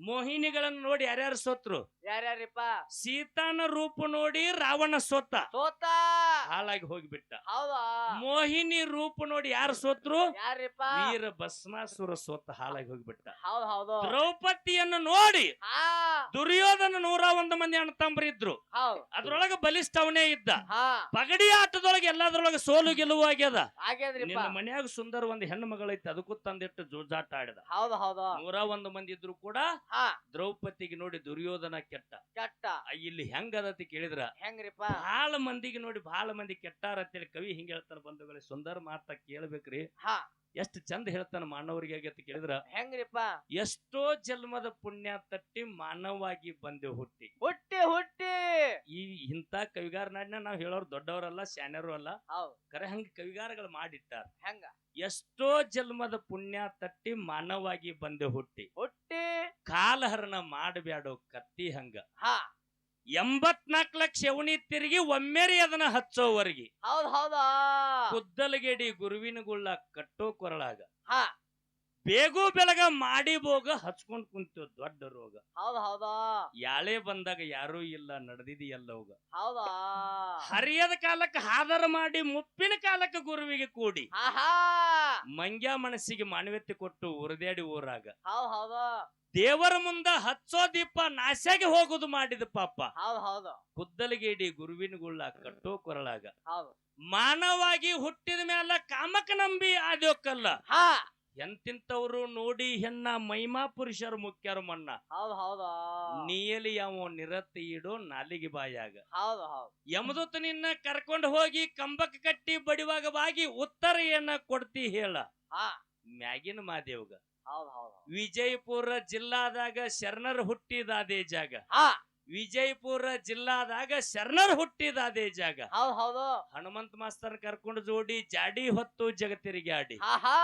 ಮೋಹಿನಿಗಳನ್ನು ನೋಡಿ ಯಾರ್ಯಾರು ಸೋತ್ರು? ಯಾರ್ಯಾರಿಪ್ಪ? ಸೀತಾನ ರೂಪ ನೋಡಿ ರಾವಣ ಸೋತ, ಹಾಳಾಗಿ ಹೋಗಿಬಿಟ್ಟ. ಮೋಹಿನಿ ರೂಪ ನೋಡಿ ಯಾರು ಸೋತ್ರು? ವೀರ ಭಸ್ಮಾಸುರ ಸೋತ, ಹಾಳಾಗಿ ಹೋಗಿಬಿಟ್ಟ. ದ್ರೌಪದಿಯನ್ನು ನೋಡಿ ದುರ್ಯೋಧನ 101 ಮಂದಿ ಅಣ್ಣ ತಮ್ಮರಿದ್ರು. ಅದ್ರೊಳಗ ಬಲಿಷ್ಠವನೇ ಇದ್ದ. ಪಗಡಿ ಆಟದೊಳಗೆ ಎಲ್ಲಾದ್ರೊಳಗೆ ಸೋಲು ಗೆಲುವು ಆಗ್ಯದ. ನಿನ್ನ ಮನ್ಯಾಗ ಸುಂದರ ಒಂದು ಹೆಣ್ಣು ಮಗಳೈತಿ, ಅದಕ್ಕೂ ತಂದಿಟ್ಟು ಜೂಜಾಟ ಆಡಿದ. 101 ಮಂದಿ ಇದ್ರು ಕೂಡ ದ್ರೌಪದಿಗೆ ನೋಡಿ ದುರ್ಯೋಧನ ಕೆಟ್ಟ. ಇಲ್ಲಿ ಹೆಂಗದತಿ ಕೇಳಿದ್ರ, ಹೆಂಗ್ರಿಪ್ಪ, ಬಹಳ ಮಂದಿಗೆ ನೋಡಿ ಬಹಳ ಮಂದಿ ಕೆಟ್ಟಾರ ಅಂತೇಳಿ ಕವಿ ಹಿಂಗ ಹೇಳ್ತಾರ. ಬಂಧುಗಳೇ, ಸುಂದರ ಮಾತ ಕೇಳ್ಬೇಕ್ರಿ. ಎಷ್ಟು ಚಂದ ಹೇಳ್ತಾನ ಮಾನವರಿಗೆ ಅಂತ ಕೇಳಿದ್ರ, ಹೆಂಗ್ರಿಪ್ಪ, ಎಷ್ಟೋ ಜನ್ಮದ ಪುಣ್ಯ ತಟ್ಟಿ ಮಾನವಾಗಿ ಬಂದೆ ಹುಟ್ಟಿ ಈ ಇಂತ ಕವಿಗಾರ ನಾಡಿನ ನಾವ್ ಹೇಳೋರು ದೊಡ್ಡವರಲ್ಲ, ಶಾನ್ಯರು ಅಲ್ಲ. ಕರೆ ಹಂಗ ಕವಿಗಾರಗಳು ಮಾಡಿಟ್ಟಾರ. ಹೆಂಗ ಎಷ್ಟೋ ಜನ್ಮದ ಪುಣ್ಯ ತಟ್ಟಿ ಮಾನವಾಗಿ ಬಂದೆ ಹುಟ್ಟಿ ಕಾಲಹರಣ ಮಾಡಬ್ಯಾಡೋ ಕತ್ತಿ ಹಂಗ. 84 ಲಕ್ಷ ಯವನಿ ತಿರುಗಿ ಒಮ್ಮೆರಿ ಅದನ್ನ ಹಚ್ಚೋವರೆಗೆ ಕುದ್ದಲಗೇಡಿ ಗುರುವಿನ ಗುಳ್ಳ ಕಟ್ಟೋ ಕೊರಳಾಗ ಬೇಗು ಬೆಳಗ ಮಾಡಿ ಬೋಗ ಹಚ್ಕೊಂಡ್ ಕುಂತು ದೊಡ್ಡ ರೋಗ. ಯಾಳೆ ಬಂದಾಗ ಯಾರೂ ಇಲ್ಲ, ನಡೆದಿದಿ ಎಲ್ಲೋಗ. ಹರಿಯದ ಕಾಲಕ್ಕೆ ಹಾದರ ಮಾಡಿ ಮುಪ್ಪಿನ ಕಾಲಕ್ಕೆ ಗುರುವಿಗೆ ಕೂಡಿ ಮಂಗ್ಯ ಮನಸ್ಸಿಗೆ ಮಾನವತೆ ಕೊಟ್ಟು ಉರಿದಾಡಿ ಊರಾಗ ದೇವರ ಮುಂದ ಹಚ್ಚೋ ದೀಪ ನಾಶಾಗಿ ಹೋಗುದು ಮಾಡಿದ ಪಾಪ. ಕುದ್ದಲಗೇಡಿ ಗುರುವಿನ ಗುಳ್ಳ ಕಟ್ಟೋ ಕೊರಳಾಗ ಮಾನವಾಗಿ ಹುಟ್ಟಿದ ಮೇಲೆ ಕಾಮಕ ನಂಬಿ ಆದ್ಯೋಕಲ್ಲ. ಎಂತಿಂತವ್ರು ನೋಡಿ ಹೆಣ್ಣ ಮೈಮಾ ಪುರುಷರು ಮುಖ್ಯರು ಮಣ್ಣ. ನೀಯಲಿ ಯಾವ ನಿರತಿ ಇಡೋ ನಾಲಿಗೆ ಬಾಯಾಗ. ಯಮದೂತ ನಿನ್ನ ಕರ್ಕೊಂಡು ಹೋಗಿ ಕಂಬಕ್ಕೆ ಕಟ್ಟಿ ಬಡಿವಾಗ ಬಾಗಿ ಉತ್ತರ ಏನ ಕೊಡ್ತಿ ಹೇಳ. ಮ್ಯಾಗಿನ ಮಾದೇವ್ಗ ಹೌದ್ ಹೌದ್ ವಿಜಯಪುರ ಜಿಲ್ಲಾದಾಗ ಶರಣರ್ ಹುಟ್ಟಿದ ಅದೇ ಜಾಗ. ಹಾ ವಿಜಯಪುರ ಜಿಲ್ಲಾದಾಗ ಶರಣರ್ ಹುಟ್ಟಿದ ಅದೇ ಜಾಗ. ಹೌದ್ ಹೌದು ಹನುಮಂತ ಮಾಸ್ತರ್ ಕರ್ಕೊಂಡು ಜೋಡಿ ಜಾಡಿ ಹೊತ್ತು ಜಗತ್ತಿರಿಗೆ ಆಡಿ ಹಾ ಹಾ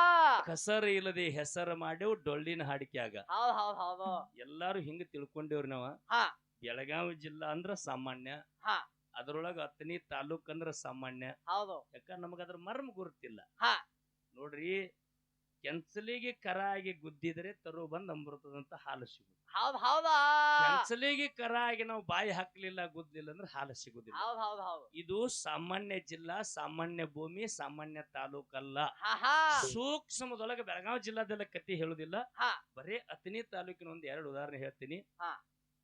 ಕಸರ ಇಲ್ಲದೆ ಹೆಸರು ಮಾಡ್ಯವು ಡೊಳ್ಳಿನ ಹಾಡಿಕ್ಯಾಗ. ಹೌದ್ ಹೌದ್ ಹೌದು ಎಲ್ಲಾರು ಹಿಂಗ ತಿಳ್ಕೊಂಡೇವ್ರಿ ನಾವ. ಹಾ ಬೆಳಗಾವಿ ಜಿಲ್ಲಾ ಅಂದ್ರ ಸಾಮಾನ್ಯ, ಹಾ ಅದ್ರೊಳಗ ಅತನಿ ತಾಲೂಕ್ ಅಂದ್ರ ಸಾಮಾನ್ಯ. ಹೌದು ಯಾಕ ನಮಗ ಅದ್ರ ಮರ್ಮ ಗುರುತಿಲ್ಲ. ಹಾ ನೋಡ್ರಿ, ಕೆಂಚಲಿಗೆ ಕರ ಆಗಿ ಗುದ್ದಿದ್ರೆ ತರು ಬಂದ್ ಅಮೃತದಂತ ಹಾಲು ಸಿಗುದು. ಹೌದ್ ಹೌದಾ ಕೆಂಚಲಿಗೆ ಕರ ಆಗಿ ನಾವು ಬಾಯಿ ಹಾಕ್ಲಿಲ್ಲ ಗುದ್ಲಿಲ್ಲ ಅಂದ್ರೆ ಹಾಲು ಸಿಗುದಿಲ್ಲ. ಹೌದ್ ಹೌದ್ ಹೌದು ಇದು ಸಾಮಾನ್ಯ ಜಿಲ್ಲಾ, ಸಾಮಾನ್ಯ ಭೂಮಿ, ಸಾಮಾನ್ಯ ತಾಲೂಕಲ್ಲ. ಹಾ ಹಾ ಸೂಕ್ಷ್ಮದೊಳಗೆ ಬೆಳಗಾವಿ ಜಿಲ್ಲಾದೆಲ್ಲ ಕತಿ ಹೇಳುದಿಲ್ಲ. ಹಾ ಬರೇ ಅತನಿ ತಾಲೂಕಿನ ಒಂದ್ 2 ಉದಾಹರಣೆ ಹೇಳ್ತೀನಿ. ಹಾ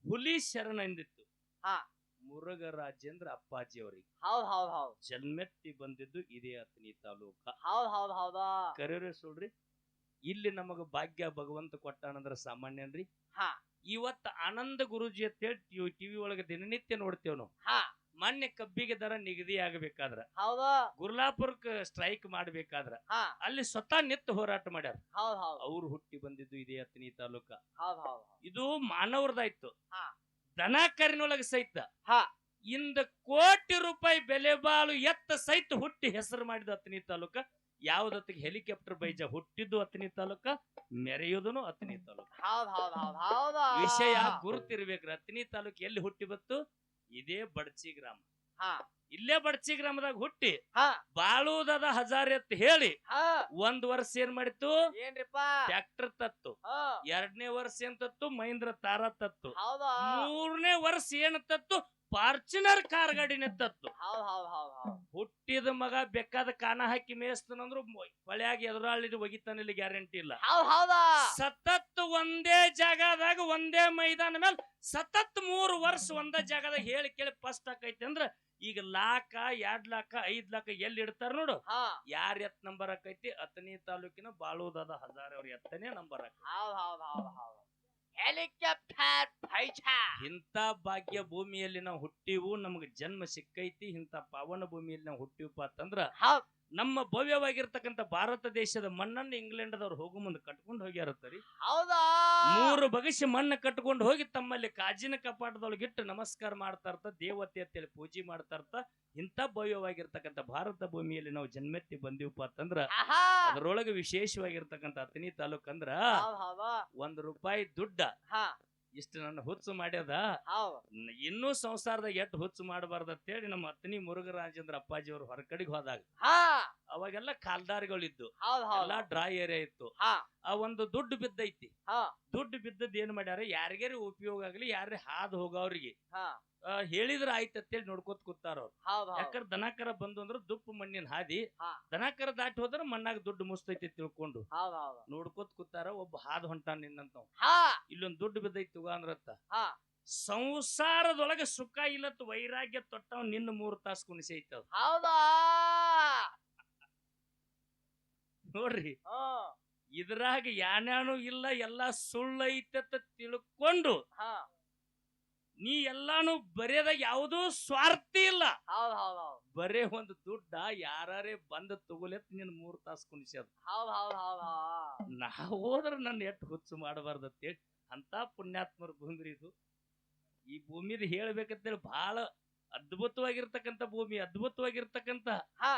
ಹುಲಿ ಶರಣ ಎಂದಿತ್ತು ಹಾ ಮುರುಘರಾಜೇಂದ್ರ ಅಪ್ಪಾಜಿ ಅವರಿಗೆ. ಹೌದ್ ಹೌದ್ ಹೌದು ಜನ್ಮೆತ್ತಿ ಬಂದಿದ್ದು ಇದೇ ಅತನಿ ತಾಲೂಕ. ಹೌದ್ ಹೌದ್ ಹೌದಾ ಕರೆಯವ್ರೆ ಸುಳ್ರಿ. ಇಲ್ಲಿ ನಮಗ ಭಾಗ್ಯ ಭಗವಂತ ಕೊಟ್ಟಾನಂದ್ರ ಸಾಮಾನ್ಯನ್ರಿ. ಹಾ ಇವತ್ತ ಆನಂದ ಗುರುಜಿ ಅಂತೇಳಿ ಟಿವಿ ಒಳಗೆ ದಿನನಿತ್ಯ ನೋಡ್ತೇವ್ ನಾವು. ಹಾ ಮೊನ್ನೆ ಕಬ್ಬಿಗೆ ದರ ನಿಗದಿ ಆಗಬೇಕಾದ್ರ, ಹೌದಾ ಗುರ್ಲಾಪುರಕ್ಕೆ ಸ್ಟ್ರೈಕ್ ಮಾಡ್ಬೇಕಾದ್ರ ಹಾ ಅಲ್ಲಿ ಸ್ವತಃ ನಿಂತು ಹೋರಾಟ ಮಾಡ್ಯಾರ. ಹೌದ್ ಹೌದ್ ಅವ್ರು ಹುಟ್ಟಿ ಬಂದಿದ್ದು ಇದೇ ಅತನಿ ತಾಲೂಕ. ಹೌದ್ ಹೌದ್ ಇದು ಮಾನವರದಾಯ್ತು. ಹಾ ದನ ಕರಿನೊಳಗೆ ಸಹಿತ ಹಾ ಇಂದ ಕೋಟಿ ರೂಪಾಯಿ ಬೆಲೆ ಬಾಳು ಎತ್ತ ಸಹಿತ ಹುಟ್ಟಿ ಹೆಸರು ಮಾಡಿದ ಅತನಿ ತಾಲೂಕ. ಯಾವ್ದತ್ತಿಗೆ ಹೆಲಿಕಾಪ್ಟರ್ ಬೈಜ ಹುಟ್ಟಿದ್ದು ಅತನಿ ತಾಲೂಕ, ಮೆರೆಯುವುದನು ಅತನಿ ತಾಲೂಕ. ಹೌದ್ ಹೌದ್ ಹೌದ್ ಹೌದಾ ವಿಷಯ ಗುರುತಿರ್ಬೇಕ್ರಿ. ಅತನಿ ತಾಲೂಕ್ ಎಲ್ಲಿ ಹುಟ್ಟಿ ಬತ್ತು? ಇದೇ ಬಡ್ಚಿ ಗ್ರಾಮ. ಹಾ ಇಲ್ಲೇ ಬಡ್ಚಿ ಗ್ರಾಮದಾಗ ಹುಟ್ಟಿ ಹಾ ಬಾಳುವುದದ ಹಜಾರ್ ಎತ್ ಹೇಳಿ ಹಾ 1 ವರ್ಷ ಏನ್ ಮಾಡಿತ್ತು? ಏನ್ರಿಪ್ಪ ಟ್ರ್ಯಾಕ್ಟರ್ ತತ್ತು. ಹಾ 2ನೇ ವರ್ಷ ಏನ್ ತತ್ತು? ಮಹೇಂದ್ರ ತಾರಾ ತತ್ತು. ಹೌದಾ 3ನೇ ವರ್ಷ ಏನ್ ತತ್ತು? ಫಾರ್ಚುನರ್ ಕಾರ್ ಗಾಡಿನ ತತ್ತು. ಹೌದ್ ಹೌದ್ ಹೌದ್ ಹೌದ್ ಹುಟ್ಟಿದ ಮಗ ಬೇಕಾದ ಕಾನ ಹಾಕಿ ಮೇಯಿಸ್ತಾನಂದ್ರು ಹೊಳೆಯಾಗಿ ಎದುರಾಳಿ ಒಗಿತಾನಿಲ್ಲ, ಗ್ಯಾರಂಟಿ ಇಲ್ಲ. ಹೌದ್ ಹೌದಾ ಸತತ್ ಒಂದೇ ಜಾಗದಾಗ ಒಂದೇ ಮೈದಾನ ಮೇಲೆ ಸತತ್ 3 ವರ್ಷ ಒಂದೇ ಜಾಗದಾಗ ಹೇಳಿ ಕೇಳಿ ಫಸ್ಟ್ ಆಕೈತಿ ಅಂದ್ರ ಈಗ 1,00,000, 2,00,000, 5,00,000 ಎಲ್ಲಿ ಇಡ್ತಾರ ನೋಡು. ಹಾ ಯಾರ ಎತ್ ನಂಬರ್ ಆಕೈತಿ? ಅತನಿ ತಾಲೂಕಿನ ಬಾಳುವುದಾದ ಹಜಾರ್ ಅವ್ರ ಎತ್ತನೇ ನಂಬರ್ ಆಕೈತಿ. ಹೌದ್ ಹೌದ್ ಹೌದ್ ಹೌದ್ ಹೆಲಿಕಾಪ್ಟರ್ ಪೈಚಾ ಇಂಥ ಭಾಗ್ಯ ಭೂಮಿಯಲ್ಲಿ ನಾವು ಹುಟ್ಟಿವು, ನಮಗ ಜನ್ಮ ಸಿಕ್ಕೈತಿ. ಇಂಥ ಪಾವನ ಭೂಮಿಯಲ್ಲಿ ನಾವು ಹುಟ್ಟಿವಪ್ಪ ಅಂತಂದ್ರ ಹೌದ್ ನಮ್ಮ ಭವ್ಯವಾಗಿರ್ತಕ್ಕಂಥ ಭಾರತ ದೇಶದ ಮಣ್ಣನ್ನು ಇಂಗ್ಲೆಂಡ್ದವ್ರು ಹೋಗು ಮುಂದೆ ಕಟ್ಕೊಂಡು ಹೋಗ್ಯಾರತ್ತರಿ. ಹೌದಾ 3 ಬಗಸಿ ಮಣ್ಣು ಕಟ್ಕೊಂಡು ಹೋಗಿ ತಮ್ಮಲ್ಲಿ ಕಾಜಿನ ಕಪಾಟದೊಳಗಿಟ್ಟು ನಮಸ್ಕಾರ ಮಾಡ್ತಾ ಇರ್ತ, ದೇವತೆ ಅಂತೇಳಿ ಪೂಜೆ ಮಾಡ್ತಾ ಇರ್ತ. ಇಂಥ ಭವ್ಯವಾಗಿರ್ತಕ್ಕಂಥ ಭಾರತ ಭೂಮಿಯಲ್ಲಿ ನಾವು ಜನ್ಮೆತ್ತಿ ಬಂದಿವಪ್ಪ ಅಂತಂದ್ರ ಆಹಾ ಅದರೊಳಗೆ ವಿಶೇಷವಾಗಿರ್ತಕ್ಕಂಥ ಅತನಿ ತಾಲೂಕ್ ಅಂದ್ರ ಹೌದ್ ಹೌದಾ ₹1 ದುಡ್ಡ ಹಾ ಇಷ್ಟು ನನ್ನ ಹುಚ್ಚು ಮಾಡ್ಯದ. ಹೌದ್ ಇನ್ನೂ ಸಂಸಾರದಾಗ ಎಟ್ಟು ಹುಚ್ಚು ಮಾಡಬಾರ್ದ ಅಂತೇಳಿ ನಮ್ಮ ಅತನಿ ಮುರುಘರಾಜೇಂದ್ರ ಅಪ್ಪಾಜಿ ಅವರು ಹೊರಕಡೆಗೆ ಹೋದಾಗ ಹಾ ಅವಾಗೆಲ್ಲ ಕಾಲ್ದಾರಿಗಳಿದ್ದು, ಹೌದ್ ಹೌದ್ ಎಲ್ಲಾ ಡ್ರೈ ಏರಿಯಾ ಇತ್ತು. ಹಾ ಆ ಒಂದು ದುಡ್ಡು ಬಿದ್ದೈತಿ. ಹಾ ದುಡ್ಡು ಬಿದ್ದದ್ ಏನ್ ಮಾಡ್ಯಾರ, ಯಾರಿಗಾರಿ ಉಪಯೋಗ ಆಗ್ಲಿ, ಯಾರೇ ಹಾದು ಹೋಗೋವ್ರಿಗೆ ಹಾ ಹೇಳಿದ್ರ ಆಯ್ತ ಅಂತೇಳಿ ನೋಡ್ಕೋತ ಕೂತಾರ ಅವ್ರು. ಹೌದ್ ಹೌದ್ ಯಾಕಂದ್ರೆ ದನಕರ ಬಂದು ಅಂದ್ರ ದುಪ್ಪು ಮಣ್ಣಿನ ಹಾದಿ, ಹಾ. ದನಕರ ದಾಟಿ ಹೋದ್ರ ಮಣ್ಣಾಗ ದುಡ್ಡು ಮುಸ್ತೈತಿ ತಿಳ್ಕೊಂಡು ಹೌದ್ ಹೌದ್ ನೋಡ್ಕೋತ ಕೂತಾರ. ಒಬ್ಬ ಹಾದು ಹೊಂಟಾನ ನಿನ್ನಂತ ಹಾ ಇಲ್ಲೊಂದ್ ದುಡ್ಡು ಬಿದ್ದೈತಿ ತಗೋ ಅಂದ್ರತ್ತ. ಹಾ ಸಂಸಾರದೊಳಗೆ ಸುಖ ಇಲ್ಲತ್ ವೈರಾಗ್ಯ ತೊಟ್ಟವ್ ನಿನ್ನ 3 ತಾಸು ಕುಣಿಸೈತ. ಹೌದಾ ನೋಡ್ರಿ, ಹಾ ಇದ್ರಾಗ ಯಾನ್ಯಾನು ಇಲ್ಲ, ಎಲ್ಲಾ ಸುಳ್ಳೈತ ತಿಳ್ಕೊಂಡು ಹಾ ನೀ ಎಲ್ಲಾನು ಬರೆಯದಾಗ ಯಾವುದೂ ಸ್ವಾರ್ಥಿ ಇಲ್ಲ. ಹೌದ್ ಹೌದ್ ಹೌದ್ ಬರೇ ಒಂದು ದುಡ್ಡ ಯಾರೇ ಬಂದ ತಗೊಲೆತ್ ನಿನ್ 3 ತಾಸು ಕುಣಿಸ್ಯದ. ಹೌದ್ ಹೌದ್ ಹೌದ್ ಹೌದ್ ನಾ ಹೋದ್ರ ನನ್ನ ಎಟ್ಟು ಹುಚ್ಚು ಮಾಡಬಾರ್ದ ಅಂತೇಳಿ ಅಂತ ಪುಣ್ಯಾತ್ಮರ ಭೂಮಿ ಇದು. ಈ ಭೂಮಿದ ಹೇಳ್ಬೇಕಂತೇಳಿ ಬಹಳ ಅದ್ಭುತವಾಗಿರ್ತಕ್ಕಂಥ ಭೂಮಿ, ಅದ್ಭುತವಾಗಿರ್ತಕ್ಕಂಥ ಹಾ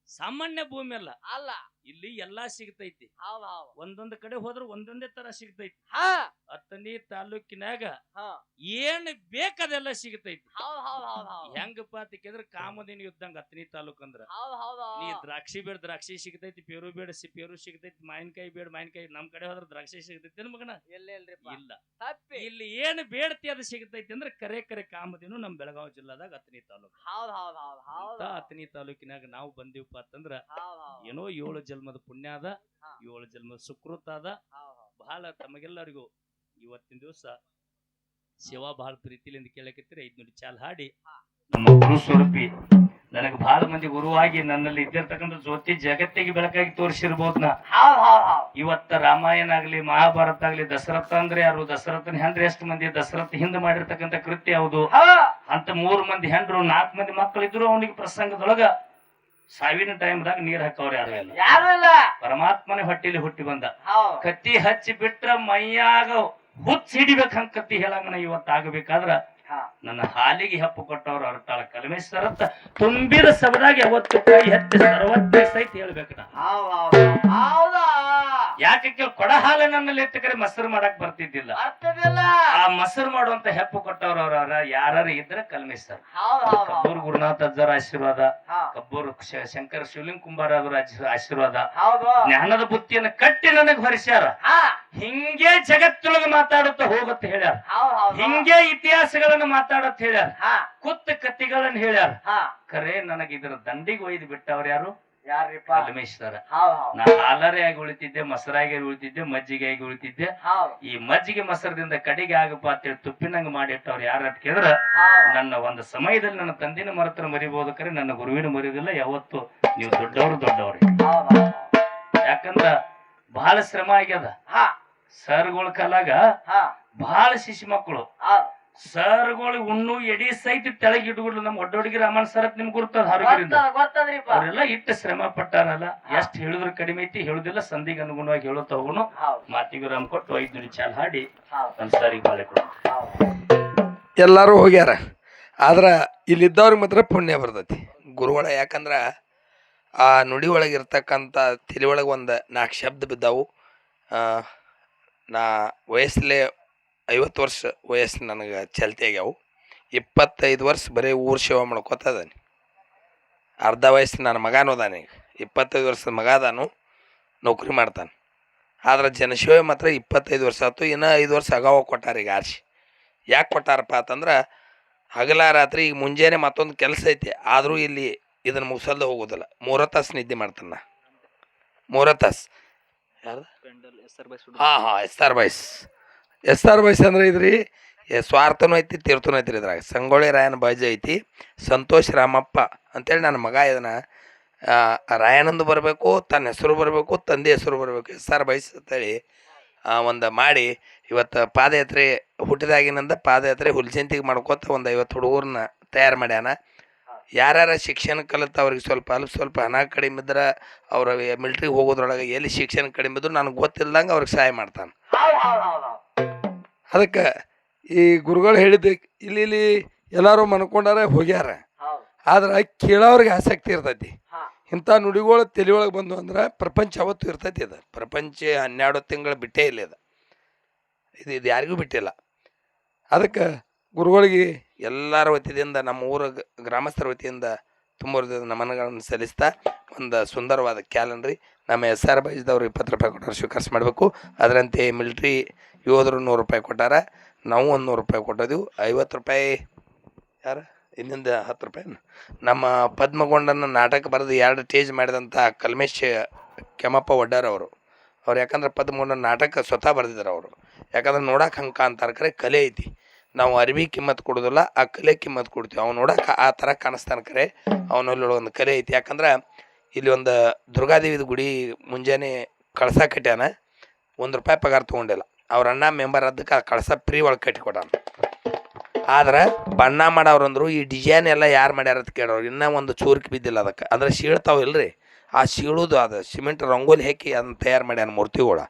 ಸಾಮಾನ್ಯ ಭೂಮಿ ಅಲ್ಲ. ಅಲ್ಲ ಇಲ್ಲಿ ಎಲ್ಲಾ ಸಿಗ್ತೈತಿ. ಹೌದ್ ಹೌದ್ ಒಂದೊಂದ್ ಕಡೆ ಹೋದ್ರ ಒಂದೊಂದೇ ತರ ಸಿಗ್ತೈತಿ. ಹಾ ಅತನಿ ತಾಲೂಕಿನಾಗ ಹಾ ಏನ್ ಬೇಕದೆಲ್ಲ ಸಿಗ್ತೈತಿ. ಹೌದ್ ಹೌದ್ ಹೌದ್ ಹೌದ್ ಹೆಂಗಪ್ಪ ಅಂತಂದ್ರೆ ಕಾಮದಿನ ಯುದ್ಧಂಗ ಅತನಿ ತಾಲೂಕ್ ಅಂದ್ರ ಹೌದ್ ಹೌದ್ ನೀ ದ್ರಾಕ್ಷಿ ಬೇಡ ದ್ರಾಕ್ಷಿ ಸಿಗ್ತೈತಿ, ಪೇರು ಬೇಡ ಪೇರು ಸಿಗ್ತೈತಿ, ಮಾವಿನಕಾಯಿ ಬೇಡ ಮಾವಿನಕಾಯಿ. ನಮ್ ಕಡೆ ಹೋದ್ರ ದ್ರಾಕ್ಷಿ ಸಿಗ್ತೈತಿ ಮಗನ ಇಲ್ರಿಪ್ಪ ಇಲ್ಲ. ತಪ್ಪಿ ಇಲ್ಲಿ ಏನ್ ಬೇಡತಿ ಅದು ಸಿಗ್ತೈತಿ ಅಂದ್ರೆ ಕರೆ ಕಾಮದಿನು ನಮ್ ಬೆಳಗಾವಿ ಜಿಲ್ಲಾದಾಗ ಅತನಿ ತಾಲೂಕ್. ಹೌದ್ ಹೌದ್ ಹೌದ್ ಹೌದ್ ಅತನಿ ತಾಲೂಕಿನಾಗ ನಾವು ಬಂದಿವಪ್ಪ ಅಂತಂದ್ರ ಹೌದ್ ಹೌದ್ ಏನೋ 7 ಜನ್ಮದ ಪುಣ್ಯ ಅದ, ಹಾ. 7 ಜನ್ಮದ ಸುಕೃತ ಅದ. ಹೌದ್ ಹೌದ್ ಬಹಳ ತಮಗೆಲ್ಲರಿಗೂ ಇವತ್ತಿನ ದಿವಸ ಶಿವ ಬಹಳ ಪ್ರೀತಿಲಿಂದ ಕೇಳಕತ್ತೀರಿ. 5 ನುಡಿ ಚಾಲ್ ಹಾಡಿ ಹಾ. ನಮ್ಮ ಗುರು ಸ್ವರೂಪಿ ನನಗೆ ಬಹಳ ಮಂದಿ ಗುರುವಾಗಿ ನನ್ನಲ್ಲಿ ಇದ್ದಿರ್ತಕ್ಕಂಥ ಜ್ಯೋತಿ ಜಗತ್ತಿಗೆ ಬೆಳಕಾಗಿ ತೋರಿಸಿರ್ಬೋದು. ನಾ ಹೌದ್ ಹೌದ್ ಹೌದ್ ಇವತ್ತ ರಾಮಾಯಣ ಆಗ್ಲಿ, ಮಹಾಭಾರತ ಆಗ್ಲಿ, ದಶರಥ ಅಂದ್ರೆ ಯಾರು, ದಶರಥನ ಹೆಂಡ್ರ ಎಷ್ಟು ಮಂದಿ, ದಶರಥ ಹಿಂದ ಮಾಡಿರ್ತಕ್ಕಂಥ ಕೃತ್ಯ ಯಾವುದು ಹಾ ಅಂತ 3 ಮಂದಿ ಹೆಂಡ್ರು 4 ಮಂದಿ ಮಕ್ಕಳಿದ್ರು. ಅವನಿಗೆ ಪ್ರಸಂಗದೊಳಗ ಸಾವಿನ ಟೈಮ್ದಾಗ ನೀರ್ ಹಾಕವ್ರ ಯಾರು ಇಲ್ಲ, ಯಾರು ಇಲ್ಲ. ಪರಮಾತ್ಮನೇ ಹೊಟ್ಟಿಲಿ ಹುಟ್ಟಿ ಬಂದ. ಹೌದು. ಕತ್ತಿ ಹಚ್ಚಿ ಬಿಟ್ರ ಮೈಯಾಗ ಹುಚ್ಚ ಹಿಡಿಬೇಕಂತ ಕತ್ತಿ ಹೇಳಂಗನ ಇವತ್ತು ಆಗಬೇಕಾದ್ರ ನನ್ನ ಹಾಲಿಗೆ ಹೆಪ್ಪು ಕೊಟ್ಟವ್ರು ಅರ್ತಾಳ ಕಲಮೇಶ್ವರತ್ತ ತುಂಬಿದ ಸಬದಾಗ ಯಾವತ್ತು ಕೈ ಹತ್ತಿ ಸರ್ವತ್ತ ಸಹಿತ ಹೇಳ್ಬೇಕು ನಾ. ಹೌದಾ? ಯಾಕೆ ಕೇಳಿ ಕೊಡ ಹಾಲು ನನ್ನಲ್ಲಿ ಎತ್ತಕರೆ ಮೊಸರು ಮಾಡಕ್ ಬರ್ತಿದ್ದಿಲ್ಲ. ಅರ್ಥವಿಲ್ಲ. ಆ ಮೊಸರು ಮಾಡುವಂತ ಹೆಪ್ಪು ಕೊಟ್ಟವ್ರು ಅವ್ರ ಯಾರು ಇದ್ರೆ ಕಲ್ಮೇಶ್ವರ್. ಕಬ್ಬೂರು ಗುರುನಾಥ ಅಜ್ಜರ ಆಶೀರ್ವಾದ, ಕಬ್ಬೂರು ಶಂಕರ ಶಿವಲಿಂಗ ಕುಂಬಾರ ಅವರ ಆಶೀರ್ವಾದ, ಜ್ಞಾನದ ಬುತ್ತಿಯನ್ನು ಕಟ್ಟಿ ನನಗ್ ಹೊರಿಸ್ಯಾರ. ಹಿಂಗೆ ಜಗತ್ತೊಳಗ ಮಾತಾಡುತ್ತ ಹೋಗುತ್ತ ಹೇಳ್ಯಾರ, ಹಿಂಗೆ ಇತಿಹಾಸಗಳನ್ನ ಮಾತಾಡತ್ ಹೇಳ್ಯಾರ, ಕುತ್ತ ಕತ್ತಿಗಳನ್ನ ಹೇಳ್ಯಾರ. ಖರೆ ನನಗೆ ಇದರ ದಂಡಿಗೆ ಒಯ್ದು ಬಿಟ್ಟವ್ರ ಯಾರು? ಕಲ್ಮೇಶ್ವರ. ನಾ ಹಾಲರೇ ಆಗಿ ಉಳಿತಿದ್ದೆ, ಮೊಸರಾಗಿ ಉಳಿತಿದ್ದೆ, ಮಜ್ಜಿಗೆ ಆಗಿ ಉಳಿತಿದ್ದೆ. ಈ ಮಜ್ಜಿಗೆ ಮೊಸರದಿಂದ ಕಡಿಗೆ ಆಗಪ್ಪ ಅಂತೇಳಿ ತುಪ್ಪಿನಂಗ ಮಾಡಿಟ್ಟವ್ರು ಯಾರ ಅಂತ ಕೇಳಿದ್ರ ನನ್ನ ಒಂದು ಸಮಯದಲ್ಲಿ ನನ್ನ ತಂದಿನ ಮರತನ ಮರಿಬಹುದು, ಕರೆ ನನ್ನ ಗುರುವಿನ ಮರಿಯೋದಿಲ್ಲ. ಯಾವತ್ತು ನೀವು ದೊಡ್ಡವ್ರಿ. ಯಾಕಂದ್ರ ಬಹಳ ಶ್ರಮ ಆಗ್ಯದ. ಸರ್ಗಳ ಕಾಲಾಗ ಬಹಳ ಶಿಶು ಮಕ್ಕಳು ಸರ್ಗಳು ಉಣ್ಣು ಎಡಿ ಸಹಿತ ತೆಳಗ್ ಇಟ್ಬಿಡ್ಲು. ನಮ್ ಒಡ್ಡೊಡಿಗೆ ರಾಮನ್ ಸರ್ ನಿಮ್ಗೆ ಗುರ್ತದ ಹಾರುಗಿರಿಂದ ಅವರೆಲ್ಲ ಇಟ್ಟು ಶ್ರಮ ಪಟ್ಟಾರಲ್ಲ. ಎಷ್ಟ್ ಹೇಳಿದ್ರು ಕಡಿಮೆ ಐತಿ, ಹೇಳುದಿಲ್ಲ ಸಂಧಿಗೆ ಅನುಗುಣವಾಗಿ ಹೇಳುತ್ತವನು. ಮಾತಿಗೆ ರಾಮ್ ಕೊಟ್ಟು 5 ನುಡಿ ಚಾಲ್ ಹಾಡಿ ನಮ್ ಸರಿಗೆ ಬಾಳೆ ಕೊಡ. ಎಲ್ಲಾರು ಹೋಗ್ಯಾರ, ಆದ್ರ ಇಲ್ಲಿದ್ದವ್ರಿಗೆ ಮಾತ್ರ ಪುಣ್ಯ ಬರ್ತೈತಿ ಗುರುಗಳ. ಯಾಕಂದ್ರ ಆ ನುಡಿ ಒಳಗೆ ಇರ್ತಕ್ಕಂಥ ತಲೆ ಒಳಗೆ ಒಂದು 4 ಶಬ್ದ ಬಿದ್ದಾವು. ನಾ ವಯಸ್ಸಲ್ಲೇ 50 ವರ್ಷ ವಯಸ್ಸು ನನಗೆ ಚಲ್ತಿ ಆಗ್ಯಾವು. 25 ವರ್ಷ ಬರೀ ಊರು ಸೇವೆ ಮಾಡ್ಕೋತದಾನೆ. ಅರ್ಧ ವಯಸ್ಸು ನನ್ನ ಮಗನೂ ಅದಾನೆ. ಈಗ 25 ವರ್ಷದ ಮಗ ಅದಾನು, ನೌಕರಿ ಮಾಡ್ತಾನೆ. ಆದ್ರೆ ಜನಸೇವೆ ಮಾತ್ರ 25 ವರ್ಷ ಆಯ್ತು. ಇನ್ನೂ 5 ವರ್ಷ ಅಗಾವ ಕೊಟ್ಟಾರ ಈಗ ಆರ್ಸಿ. ಯಾಕೆ ಕೊಟ್ಟಾರಪ್ಪ ಅಂತಂದ್ರೆ ಹಗಲ ರಾತ್ರಿ ಈಗ ಮುಂಜಾನೆ ಮತ್ತೊಂದು ಕೆಲಸ ಐತಿ, ಆದರೂ ಇಲ್ಲಿ ಇದನ್ನು ಮುಗಿಸಲ್ದ ಹೋಗೋದಿಲ್ಲ. 3 ತಾಸು ನಿದ್ದೆ ಮಾಡ್ತಾನ. 3 ತಾಸು. ಯಾರ್ದು? ಎಸ್ ಆರ್ ಬಾಯ್ಸ್ ಅಂದ್ರೆ ಇದ್ರಿ ಸ್ವಾರ್ಥನೂ ಐತಿ, ತೀರ್ಥನೂ ಐತ್ರಿ. ಇದ್ರಾಗ ಸಂಗೊಳ್ಳಿ ರಾಯನ ಬಾಜಿ ಐತಿ, ಸಂತೋಷ್ ರಾಮಪ್ಪ ಅಂತೇಳಿ ನನ್ನ ಮಗ. ಇದನ್ನ ರಾಯನಂದು ಬರಬೇಕು, ತನ್ನ ಹೆಸರು ಬರಬೇಕು, ತಂದೆ ಹೆಸರು ಬರಬೇಕು, ಎಸ್ ಆರ್ ಬಾಯ್ಸ್ ಅಂತೇಳಿ ಒಂದು ಮಾಡಿ ಇವತ್ತು ಪಾದಯಾತ್ರೆ ಹುಟ್ಟಿದಾಗಿನಿಂದ ಪಾದಯಾತ್ರೆ ಹುಲ್ಜಂತಿಗೆ ಮಾಡ್ಕೋತ ಒಂದು 50 ಹುಡುಗರನ್ನ ತಯಾರು ಮಾಡ್ಯಾನ. ಯಾರ್ಯಾರ ಶಿಕ್ಷಣ ಕಲಿತ ಅವ್ರಿಗೆ ಸ್ವಲ್ಪ ಹಣ ಕಡಿಮೆ ಇದ್ರೆ ಅವ್ರ ಮಿಲ್ಟ್ರಿಗೆ ಹೋಗೋದ್ರೊಳಗೆ ಎಲ್ಲಿ ಶಿಕ್ಷಣ ಕಡಿಮೆ ಇದ್ರು ನನಗೆ ಗೊತ್ತಿಲ್ದಂಗೆ ಅವ್ರಿಗೆ ಸಹಾಯ ಮಾಡ್ತಾನೆ. ಅದಕ್ಕೆ ಈ ಗುರುಗಳು ಹೇಳಿದ್ದು ಇಲ್ಲಿ ಎಲ್ಲರೂ ಮನ್ಕೊಂಡಾರ ಹೋಗ್ಯಾರ. ಆದ್ರೆ ಕೇಳೋರಿಗೆ ಆಸಕ್ತಿ ಇರ್ತೈತಿ. ಇಂಥ ನುಡಿಗಳು ತಲೆಯೊಳಗೆ ಬಂದು ಅಂದ್ರೆ ಪ್ರಪಂಚ ಅವತ್ತು ಇರ್ತೈತಿ. ಅದು ಪ್ರಪಂಚ 12 ತಿಂಗಳು ಬಿಟ್ಟೇ ಇಲ್ಲ. ಇದು ಯಾರಿಗೂ ಬಿಟ್ಟಿಲ್ಲ. ಅದಕ್ಕೆ ಗುರುಗಳಿಗೆ ಎಲ್ಲರ ವತಿಯಿಂದ, ನಮ್ಮ ಊರ ಗ್ರಾಮಸ್ಥರ ವತಿಯಿಂದ ತುಂಬ ನಮನಗಳನ್ನು ಸಲ್ಲಿಸ್ತಾ ಒಂದು ಸುಂದರವಾದ ಕ್ಯಾಲೆಂಡ್ರಿ ನಮ್ಮ ಎಸ್ ಆರ್ ಬಾಯ್ಸ್ದವ್ರು 20 ರೂಪಾಯಿ ಕೊಟ್ಟರು ಸ್ವೀಕರಿಸ ಮಾಡಬೇಕು. ಅದರಂತೆ ಮಿಲ್ಟ್ರಿ ಯೋಧರು 100 ರೂಪಾಯಿ ಕೊಟ್ಟಾರ, ನಾವು 100 ರೂಪಾಯಿ ಕೊಟ್ಟಿದ್ದೀವಿ. 50 ರೂಪಾಯಿ ಯಾರು ಇನ್ನಿಂದ 10 ರೂಪಾಯಿ ನಮ್ಮ ಪದ್ಮಗೊಂಡನ ನಾಟಕ ಬರೆದು 2 ಸ್ಟೇಜ್ ಮಾಡಿದಂಥ ಕಲ್ಮೇಶ್ ಕೆಮಪ್ಪ ಒಡ್ಡಾರ ಅವರು. ಯಾಕಂದ್ರೆ ಪದ್ಮಗೊಂಡನ ನಾಟಕ ಸ್ವತಃ ಬರೆದಿದ್ದಾರೆ ಅವರು. ಯಾಕಂದ್ರೆ ನೋಡಕ್ಕೆ ಹಂಗೆ ಅಂತಾರೆ, ಕರೆ ಕಲೆ ಐತಿ. ನಾವು ಅರಿವಿ ಕಿಮ್ಮತ್ತು ಕೊಡೋದಿಲ್ಲ, ಆ ಕಲೆ ಕಿಮ್ಮತ್ತು ಕೊಡ್ತೀವಿ. ಅವ್ನು ನೋಡಕ್ಕೆ ಆ ಥರ ಕಾಣಿಸ್ತಾನೆ, ಕರೆ ಅವನಲ್ಲಿ ಒಂದು ಕಲೆ ಐತಿ. ಯಾಕಂದ್ರೆ ಇಲ್ಲಿ ಒಂದು ದುರ್ಗಾದೇವಿದ ಗುಡಿ ಮುಂಜಾನೆ ಕಳಸ ಕಟ್ಯಾನ, 1 ರೂಪಾಯಿ ಪಗಾರ ತೊಗೊಂಡಿಲ್ಲ. ಅವ್ರ ಅಣ್ಣ ಮೆಂಬರ್ ಅದಕ್ಕೆ ಆ ಕಳಸ ಫ್ರೀ ಒಳಗೆ ಕಟ್ಟಿ ಕೊಡೋಣ. ಆದ್ರೆ ಬಣ್ಣ ಮಾಡೋರಂದ್ರು ಈ ಡಿಸೈನ್ ಎಲ್ಲ ಯಾರು ಮಾಡ್ಯಾರ ಅಂತ ಕೇಳೋರು. ಇನ್ನೂ ಒಂದು ಚೂರ್ಕಿ ಬಿದ್ದಿಲ್ಲ ಅದಕ್ಕೆ. ಅಂದ್ರೆ ಶೀಳ್ತಾವ ಇಲ್ರಿ, ಆ ಶೀಳುದು ಅದು ಸಿಮೆಂಟ್ ರಂಗೋಲಿ ಹಾಕಿ ಅದನ್ನು ತಯಾರು ಮಾಡ್ಯಾನ ಮೂರ್ತಿಗಳು,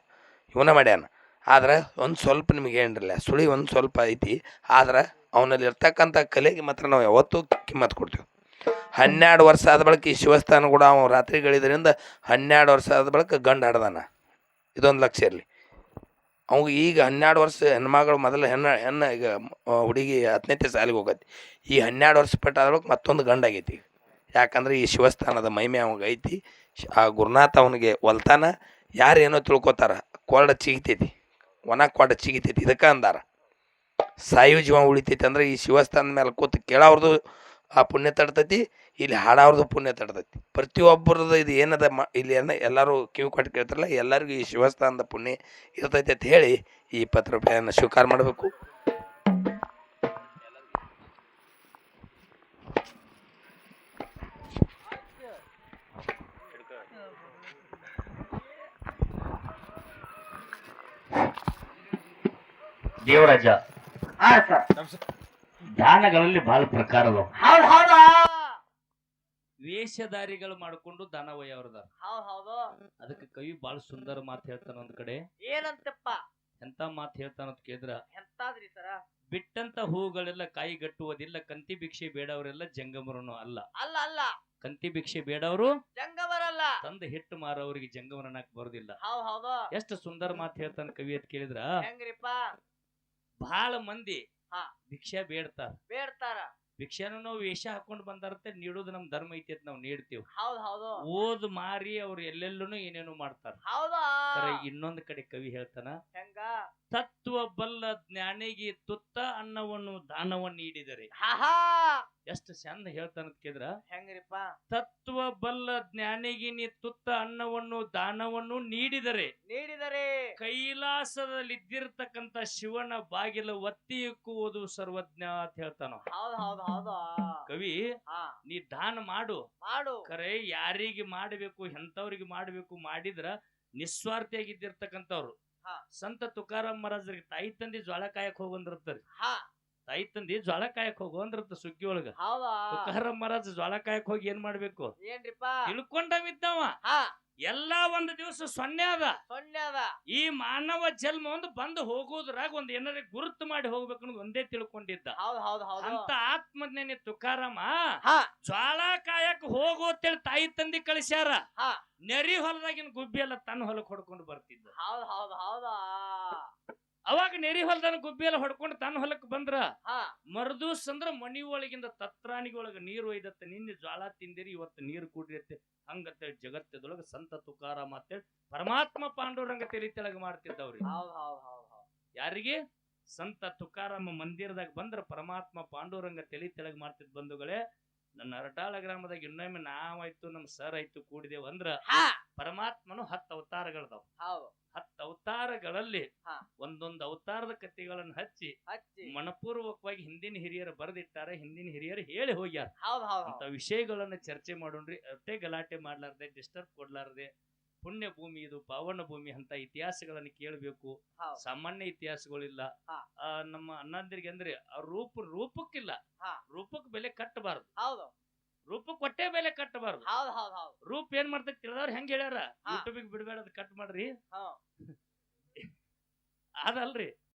ಇವನ್ನ ಮಾಡ್ಯಾನ. ಆದ್ರೆ ಒಂದು ಸ್ವಲ್ಪ ನಿಮಗೆ ಏನಿರಲಿಲ್ಲ, ಸುಳಿ ಒಂದು ಸ್ವಲ್ಪ ಐತಿ. ಆದ್ರೆ ಅವನಲ್ಲಿ ಇರ್ತಕ್ಕಂಥ ಕಲೆಗೆ ಮಾತ್ರ ನಾವು ಯಾವತ್ತೂ ಕಿಮ್ಮತ್ತು ಕೊಡ್ತೀವಿ. 12 ವರ್ಷ ಆದ ಬಳಿಕ ಈ ಶಿವಸ್ಥಾನ ಕೂಡ ಅವ ರಾತ್ರಿಗಳಿದ್ರಿಂದ 12 ವರ್ಷ ಆದ ಬಳಿಕ ಗಂಡು ಹಾಡ್ದಾನ. ಇದೊಂದು ಲಕ್ಷ ಇರಲಿ. ಅವಾಗ ಈಗ 12 ವರ್ಷ ಹೆಣ್ಮಗಳು ಮೊದಲು ಹೆಣ್ಣು ಈಗ ಹುಡುಗಿ 10ನೇ ಸಾಲಿಗೆ ಹೋಗತ್ತೆ. ಈ 12 ವರ್ಷ ಪಟ್ಟ ಆದ ಬಳಿಕ ಮತ್ತೊಂದು ಗಂಡು ಆಗೈತಿ. ಯಾಕಂದ್ರೆ ಈ ಶಿವಸ್ಥಾನದ ಮಹಿಮೆ ಅವಾಗ ಐತಿ. ಆ ಗುರುನಾಥ ಅವನಿಗೆ ಒಲ್ತಾನ. ಯಾರು ಏನೋ ತಿಳ್ಕೊತಾರ, ಕೊರಡ ಚಿಗಿತೈತಿ, ಒಣ ಕೊಡ ಚಿಗಿತೈತಿ. ಇದಕ್ಕೆ ಅಂದಾರ ಸಾಯು ಜೀವ ಉಳಿತೈತಿ. ಅಂದ್ರೆ ಈ ಶಿವಸ್ಥಾನದ ಮೇಲೆ ಕೂತು ಕೇಳೋರ್ದು ಆ ಪುಣ್ಯ ತಡ್ತೈತಿ, ಇಲ್ಲಿ ಹಾಡೋರ್ದು ಪುಣ್ಯ ತಡ್ತೈತಿ. ಪ್ರತಿಯೊಬ್ಬರದ್ದು ಇದು ಏನದ ಇಲ್ಲಿ ಎಲ್ಲರೂ ಕಿವಿ ಕೊಟ್ಟು ಕೇಳ್ತಾರಲ್ಲ, ಎಲ್ಲರಿಗೂ ಈ ಶಿವಸ್ಥಾನದ ಪುಣ್ಯ ಇರ್ತೈತಿ ಅಂತ ಹೇಳಿ ಈ 20 ರೂಪಾಯಿಯನ್ನು ಸ್ವೀಕಾರ ಮಾಡಬೇಕು. ದೇವರಾಜ, ದಾನಗಳಲ್ಲಿ ಬಹಳ ಪ್ರಕಾರ ಅದಾವ. ವೇಷಧಾರಿಗಳು ಮಾಡ್ಕೊಂಡು ದಾನ ಒಯ್ಯವ್ರದ. ಹೌದ್ ಹೌದು. ಅದಕ್ಕೆ ಕವಿ ಬಹಳ ಸುಂದರ ಮಾತು ಹೇಳ್ತಾನ ಒಂದ್ ಕಡೆ. ಏನಂತಪ್ಪ? ಎಂತ ಮಾತು ಹೇಳ್ತಾನ ಅಂತ ಕೇಳಿದ್ರ, ಎಂತಾದ್ರಿ ಸರ? ಬಿಟ್ಟಂತ ಹೂಗಳೆಲ್ಲ ಕಾಯಿಗಟ್ಟುವುದಿಲ್ಲ, ಕಂತಿ ಭಿಕ್ಷೆ ಬೇಡವರೆಲ್ಲ ಜಂಗಮರನು ಅಲ್ಲ. ಅಲ್ಲ ಅಲ್ಲ, ಕಂತಿ ಭಿಕ್ಷೆ ಬೇಡವರು ಜಂಗಮರಲ್ಲ, ತಂದ ಹಿಟ್ಟು ಮಾರವರಿಗೆ ಜಂಗಮರನಾಕ್ ಬರೋದಿಲ್ಲ. ಹೌದ್ ಹೌದು. ಎಷ್ಟು ಸುಂದರ ಮಾತು ಹೇಳ್ತಾನ ಕವಿ ಅಂತ ಕೇಳಿದ್ರ, ಹೆಂಗ್ರಿಪ್ಪ? ಬಹಳ ಮಂದಿ ಹಾ. ಭಿಕ್ಷೆ ಬೇಡ್ತಾರ. ಬೇಡ್ತಾರ. ಭಿಕ್ಷೆನು ನಾವು ವೇಷ ಹಾಕೊಂಡ್ ಬಂದಾರತ್ತೆ, ನೀಡೋದು ನಮ್ ಧರ್ಮ ಐತಿ ಅಂತ ನಾವು ನೀಡ್ತೀವಿ. ಹೌದ್ ಹೌದು. ಓದ್ ಮಾರಿ ಅವ್ರು ಎಲ್ಲೆಲ್ಲೂ ಏನೇನು ಮಾಡ್ತಾರ. ಹೌದಾ? ಇನ್ನೊಂದ್ ಕಡೆ ಕವಿ ಹೇಳ್ತಾನ, ಹೆಂಗ? ತತ್ವ ಬಲ್ಲ ಜ್ಞಾನಿಗೆ ತುತ್ತ ಅನ್ನವನ್ನು ದಾನವನ್ನು ನೀಡಿದರೆ. ಹಾ. ಎಷ್ಟು ಚಂದ ಹೇಳ್ತಾನ ಕೇಳಿದ್ರ, ಹೆಂಗ್ರಿಪ್ಪ? ತತ್ವ ಬಲ್ಲ ಜ್ಞಾನಿಗೆ ನೀ ತುತ್ತ ಅನ್ನವನ್ನು ದಾನವನ್ನು ನೀಡಿದರೆ ಕೈಲಾಸದಲ್ಲಿದ್ದಿರ್ತಕ್ಕಂತ ಶಿವನ ಬಾಗಿಲು ಒತ್ತಿ ಇಕ್ಕುವುದು ಸರ್ವಜ್ಞ ಅಂತ ಹೇಳ್ತಾನ. ಹೌದ್ ಹೌದ್ ಹೌದು. ಕವಿ ನೀ ದಾನ ಮಾಡು ಮಾಡು, ಖರೆ ಯಾರಿಗೆ ಮಾಡಬೇಕು, ಎಂತವ್ರಿಗೆ ಮಾಡಬೇಕು, ಮಾಡಿದ್ರ ನಿಸ್ವಾರ್ಥಿಯಾಗಿದ್ದಿರ್ತಕ್ಕಂಥವ್ರು. ಸಂತ ತುಕಾರಾಮ್ ಮಹಾರಾಜರಿಗೆ ತಾಯಿ ತಂದಿ ಜ್ವಾಳ ಕಾಯಕ್ ಹೋಗಂದಿರ್ತಾರೆ. ತಾಯಿ ತಂದಿ ಜ್ವಾಳ ಕಾಯಕ್ ಹೋಗು ಅಂದಿರ್ತ ಸುಗ್ಗಿ ಒಳಗ. ತುಕಾರಾಮ್ ಮಹಾರಾಜ್ ಜ್ವಾಳ ಕಾಯಕ್ ಹೋಗಿ ಏನ್ ಮಾಡ್ಬೇಕು ಏನ್ರಿಪ್ಪ? ತಿಳ್ಕೊಂಡವಿದ್ದವ ಎಲ್ಲಾ ಒಂದ್ ದಿವಸ ಸೊನ್ನೆ ಅದ. ಈ ಮಾನವ ಜನ್ಮ ಒಂದು ಬಂದು ಹೋಗೋದ್ರಾಗ ಒಂದ್ ಏನಾರ ಗುರುತು ಮಾಡಿ ಹೋಗ್ಬೇಕು ಅನ್ನೋದು ಒಂದೇ ತಿಳ್ಕೊಂಡಿದ್ದ. ಅಂತ ಆತ್ಮಜ್ಞಾನಿ ತುಕಾರಾಮ ಜ್ವಾಳ ಕಾಯಕ್ ಹೋಗು ಅಂತೇಳಿ ತಾಯಿ ತಂದಿ ಕಳಿಸ್ಯಾರ. ನೆರಿ ಹೊಲದಾಗಿನ ಗುಬ್ಬಿ ಎಲ್ಲ ತನ್ನ ಹೊಲಕ್ ಹೊಡ್ಕೊಂಡು ಬರ್ತಿದ್ದ. ಅವಾಗ ನೆರಿ ಹೊಲದನ್ನ ಗುಬ್ಬಿ ಎಲ್ಲ ಹೊಡ್ಕೊಂಡು ತನ್ನ ಹೊಲಕ್ ಬಂದ್ರ ಮರುದೂಸ್ ಅಂದ್ರ ಮನಿ ಒಳಗಿಂದ ತತ್ರಾಣಿಗೊಳಗ ನೀರು ಒಯ್ದತ್ತ. ನಿನ್ನೆ ಜ್ವಾಳ ತಿಂದಿರಿ, ಇವತ್ತು ನೀರು ಕುಡಿಯತ್ತೆ. ಹಂಗಂತೇಳಿ ಜಗತ್ತದೊಳಗ ಸಂತ ತುಕಾರಾಮ ಅಂತೇಳಿ ಪರಮಾತ್ಮ ಪಾಂಡುರಂಗ ತಲೆ ತೆಳಗ ಮಾಡ್ತಿದ್ದವ್ರಿ. ಯಾರಿಗೆ? ಸಂತ ತುಕಾರಾಮ ಮಂದಿರದಾಗ ಬಂದ್ರ ಪರಮಾತ್ಮ ಪಾಂಡುರಂಗ ತಲೆ ತೆಳಗ ಮಾಡ್ತಿದ್. ಬಂಧುಗಳೇ, ನನ್ನ ಅರಟಾಳ ಗ್ರಾಮದಾಗ ಇನ್ನೊಮ್ಮೆ ನಾವಾಯ್ತು ನಮ್ ಸರ್ ಆಯ್ತು ಕೂಡಿದೇವ್ ಅಂದ್ರ ಪರಮಾತ್ಮನು 10 ಅವತಾರಗಳದಾವ್. 10 ಅವತಾರಗಳಲ್ಲಿ ಒಂದೊಂದು ಅವತಾರದ ಕಥೆಗಳನ್ನು ಹಚ್ಚಿ ಮನಪೂರ್ವಕವಾಗಿ ಹಿಂದಿನ ಹಿರಿಯರು ಬರೆದಿಟ್ಟಾರೆ, ಹಿಂದಿನ ಹಿರಿಯರು ಹೇಳಿ ಹೋಗ್ಯಾರ. ಅಂತ ವಿಷಯಗಳನ್ನ ಚರ್ಚೆ ಮಾಡೋಣ್ರಿ. ಅಷ್ಟೇ ಗಲಾಟೆ ಮಾಡ್ಲಾರ್ದೆ, ಡಿಸ್ಟರ್ಬ್ ಕೊಡ್ಲಾರ್ದೆ. ಪುಣ್ಯ ಭೂಮಿ ಇದು, ಪಾವನ ಭೂಮಿ, ಅಂತ ಇತಿಹಾಸಗಳನ್ನ ಕೇಳಬೇಕು. ಸಾಮಾನ್ಯ ಇತಿಹಾಸಗಳಿಲ್ಲ. ನಮ್ಮ ಅಣ್ಣಂದಿರಿಗೆ ಅಂದ್ರೆ ಅವ್ರ ರೂಪಕ್ಕಿಲ್ಲ, ರೂಪಕ್ ಬೆಲೆ ಕಟ್ಟಬಾರದು. ರೂಪಕ್ ಹೊಟ್ಟೆ ಬೆಲೆ ಕಟ್ಟಬಾರದು. ರೂಪ ಏನ್ ಮಾಡ್ತೈತಿ ತಿಳಿದವ್ರು ಹೆಂಗ್ ಹೇಳ್ಯಾರ, ಯೂಟ್ಯೂಬಿಗೆ ಬಿಡ್ಬೇಡ, ಕಟ್ ಮಾಡ್ರಿ. ಅದಲ್ರಿ,